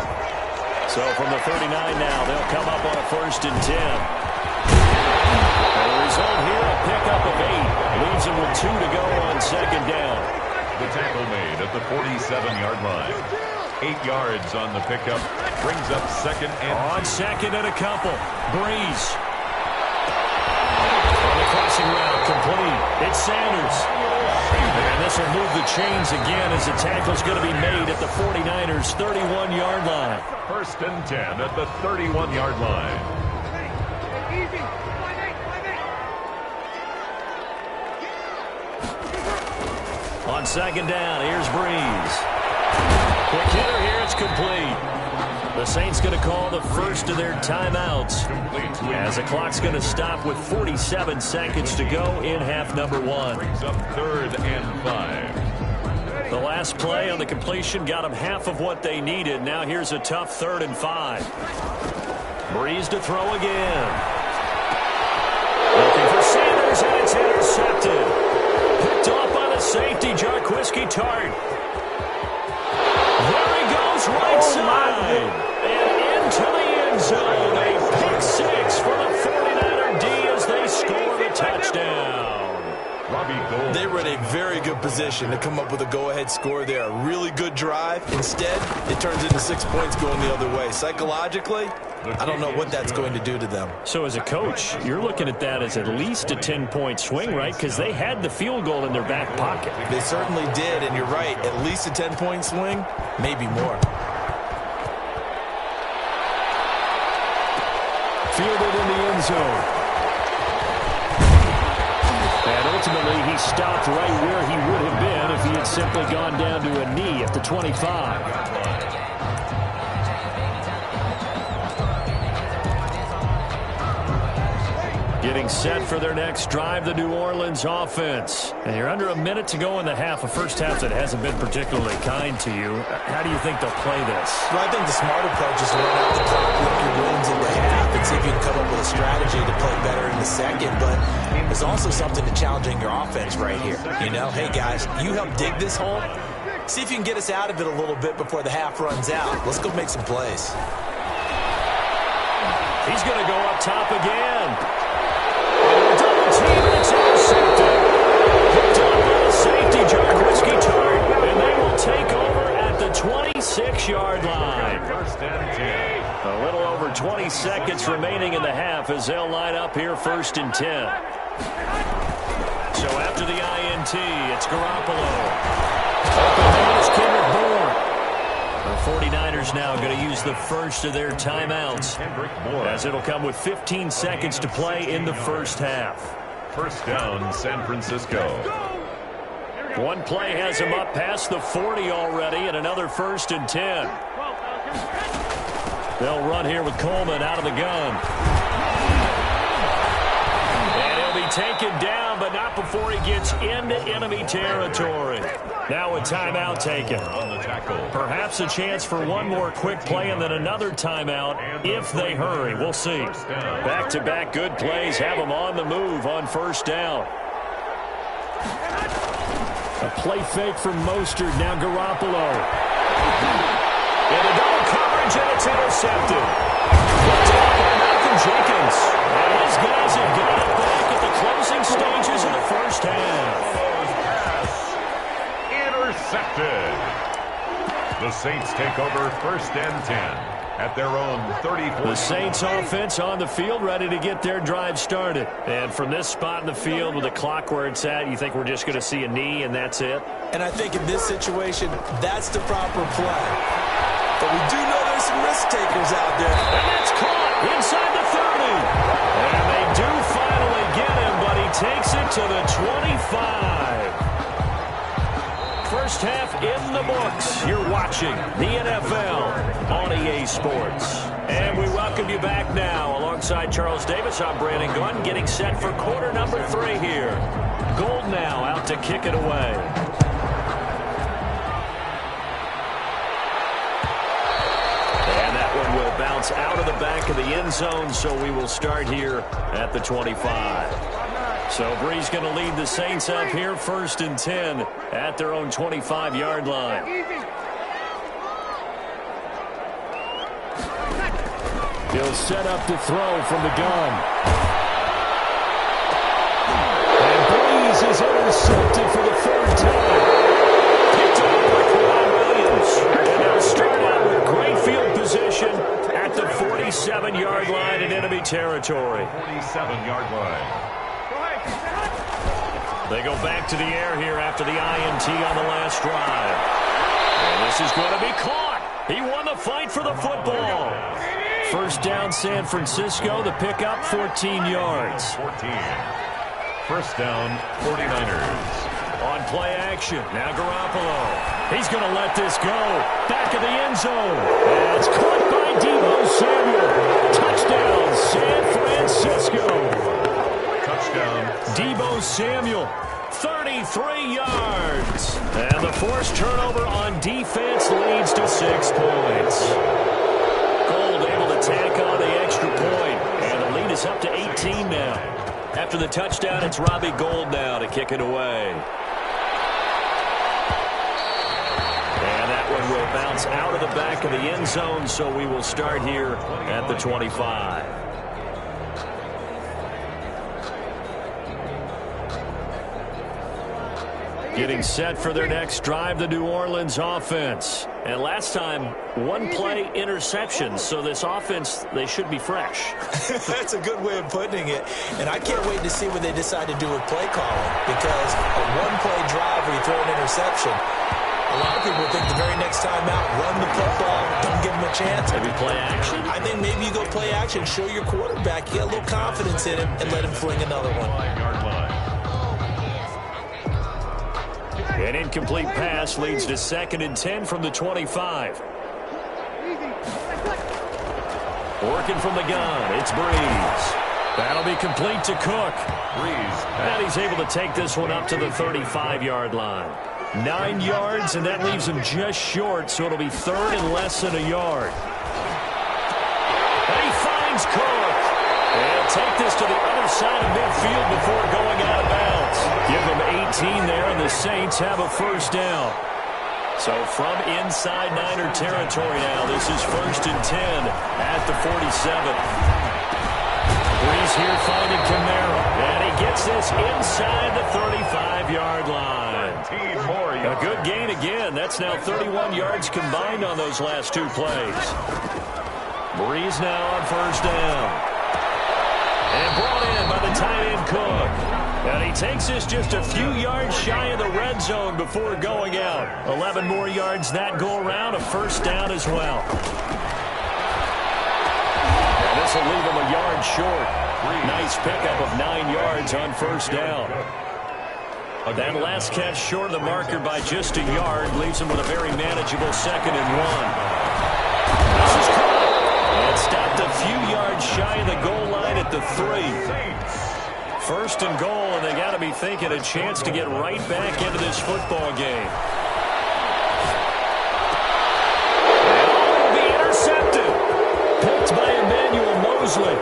So from the 39 now, they'll come up on a 1st and 10. And the result here, a pickup of 8. Leaves them with 2 to go on 2nd down. The tackle made at the 47-yard line. 8 yards on the pickup. Brings up 2nd and... On 2nd and a couple. Breeze. On the crossing route, complete. It's Sanders. And this will move the chains again as the tackle's going to be made at the 49ers' 31-yard line. 1st and 10 at the 31-yard line. On 2nd down, here's Breeze. Quick hitter here, it's complete. The Saints going to call the first of their timeouts as the clock's going to stop with 47 seconds to go in half number 1. Brings up 3rd and 5. The last play on the completion got them half of what they needed. Now here's a tough 3rd and 5. Breeze to throw again. Looking for Sanders, and it's intercepted. Picked off by the safety, Jarquiski Tart. There he goes, right side. And into the end zone. A pick 6 for the 49er D as they score the touchdown. Robbie Gould. They were in a very good position to come up with a go-ahead score there. A really good drive. Instead, it turns into 6 points going the other way. Psychologically, I don't know what that's going to do to them. So as a coach, you're looking at that as at least a 10-point swing, right? Because they had the field goal in their back pocket. They certainly did, and you're right. At least a 10-point swing, maybe more. Fielded in the end zone. And ultimately, he stopped right where he would have been if he had simply gone down to a knee at the 25. Getting set for their next drive, the New Orleans offense. And you're under a minute to go in the half, a first half that hasn't been particularly kind to you. How do you think they'll play this? Well, I think the smart approach is to run out the clock, work your wins in the half, and see if you can come up with a strategy to play better in the second. But there's also something to challenging your offense right here. You know, hey, guys, you help dig this hole. See if you can get us out of it a little bit before the half runs out. Let's go make some plays. He's going to go up top again. Double team, and it's intercepted. Picked up by the safety, Jarquiski Tart, and they will take over at the 26-yard line. First and 10. A little over 20 seconds remaining in the half as they'll line up here first and 10. So after the INT, it's Garoppolo. Open man is Kendrick Bourne. The 49ers now going to use the first of their timeouts, as it'll come with 15 seconds to play in the first half. First down, San Francisco. One play has him up past the 40 already, and another first and 10. They'll run here with Coleman out of the gun. And he'll be taken down, but not before he gets into enemy territory. Now a timeout taken. On the tackle. Perhaps a chance for one more quick play and then another timeout if they hurry. We'll see. Back-to-back good plays have them on the move on first down. A play fake from Mostert. Now Garoppolo. Into double coverage, and it's intercepted. Picked up by Malcolm Jenkins. And his guys have got it back at the closing stages of the first half. Intercepted. The Saints take over first and 10 at their own 34. The Saints offense on the field, ready to get their drive started. And from this spot in the field with the clock where it's at, you think we're just going to see a knee and that's it? And I think in this situation, that's the proper play. But we do know there's some risk takers out there. And that's caught inside the 30. And they do finally get him, but he takes it to the 25. First half in the books. You're watching the NFL on EA Sports. And we welcome you back now. Alongside Charles Davis, I'm Brandon Gunn, getting set for quarter number 3 here. Gold now out to kick it away. And that one will bounce out of the back of the end zone, so we will start here at the 25. So Bree's going to lead the Saints up here first and 10 at their own 25-yard line. He'll set up to throw from the gun. And Breeze is intercepted for the 3rd time. Picked up by Kawhi Williams. And they'll start out with great field position at the 47-yard line in enemy territory. 47-yard line. They go back to the air here after the INT on the last drive. And this is going to be caught. He won the fight for the football. First down, San Francisco. The pickup, 14 yards. 14. First down, 49ers. On play action. Now Garoppolo. He's going to let this go. Back of the end zone. And it's caught by Deebo Samuel. Touchdown, San Francisco. Touchdown. Deebo Samuel, 33 yards. And the forced turnover on defense leads to 6 points. Gold able to tack on the extra point. And the lead is up to 18 now. After the touchdown, it's Robbie Gould now to kick it away. And that one will bounce out of the back of the end zone, so we will start here at the 25. Getting set for their next drive, the New Orleans offense. And last time, one-play interception. So this offense, they should be fresh. That's a good way of putting it. And I can't wait to see what they decide to do with play calling. Because a one-play drive where you throw an interception, a lot of people think the very next time out, run the football, don't give them a chance. Maybe play action? I think maybe you go play action, show your quarterback, you get a little confidence in him, and let him fling another one. An incomplete pass leads to 2nd and 10 from the 25. Working from the gun, it's Breeze. That'll be complete to Cook. Breeze. And he's able to take this one up to the 35-yard line. 9 yards, and that leaves him just short, so it'll be 3rd and less than a yard. And he finds Cook. And take this to the other side of midfield before going out of bounds. Give them 18 there, and the Saints have a first down. So from inside Niner territory now, this is 1st and 10 at the 47. Breeze here finding Kamara, and he gets this inside the 35-yard line. A good gain again. That's now 31 yards combined on those last 2 plays. Breeze now on 1st down. And brought in by the tight end Cook. And he takes this just a few yards shy of the red zone before going out. 11 more yards that go around, a first down as well. And this will leave him a yard short. Nice pickup of 9 yards on 1st down. That last catch short of the marker by just a yard leaves him with a very manageable 2nd and 1. This is caught. And stopped a few yards shy of the goal line at the 3. 1st and goal, and they got to be thinking a chance to get right back into this football game. And will be intercepted. Picked by Emmanuel Mosley.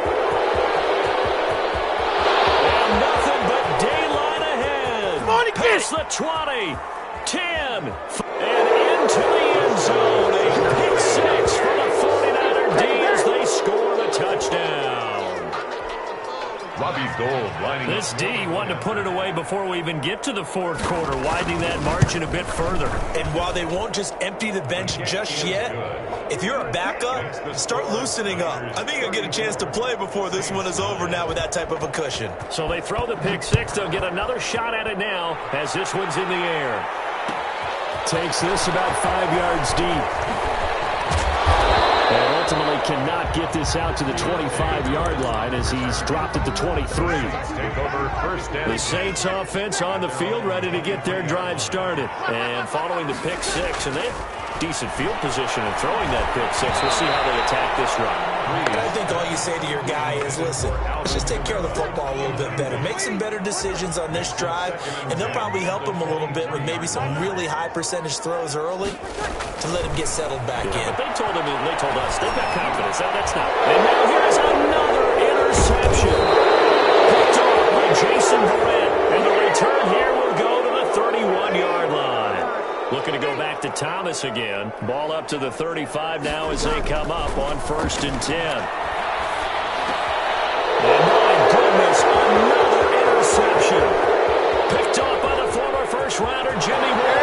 And nothing but daylight ahead. Past the 20, 10, and into the end zone. A pick 6 for the 49er D as they score the touchdown. Robbie Gould lining This D wanted to put it away before we even get to the 4th quarter, widening that margin a bit further. And while they won't just empty the bench just yet, if you're a backup, start loosening up. I think you'll get a chance to play before this one is over now with that type of a cushion. So they throw the pick 6. They'll get another shot at it now as this one's in the air. Takes this about 5 yards deep. And ultimately cannot get this out to the 25-yard line as he's dropped at the 23. The Saints offense on the field ready to get their drive started. And following the pick 6, and they have decent field position in throwing that pick 6. We'll see how they attack this run. I think all you say to your guy is, listen, let's just take care of the football a little bit better. Make some better decisions on this drive, and they'll probably help him a little bit with maybe some really high percentage throws early to let him get settled back in. But they told us they've got confidence. That's not. And now here's another interception. Picked off by Jason Verrett. And the return here will go to the 31-yard line. Looking to go back to Thomas again. Ball up to the 35 now as they come up on 1st and 10. And my goodness, another interception. Picked off by the former first-rounder Jimmy Ward.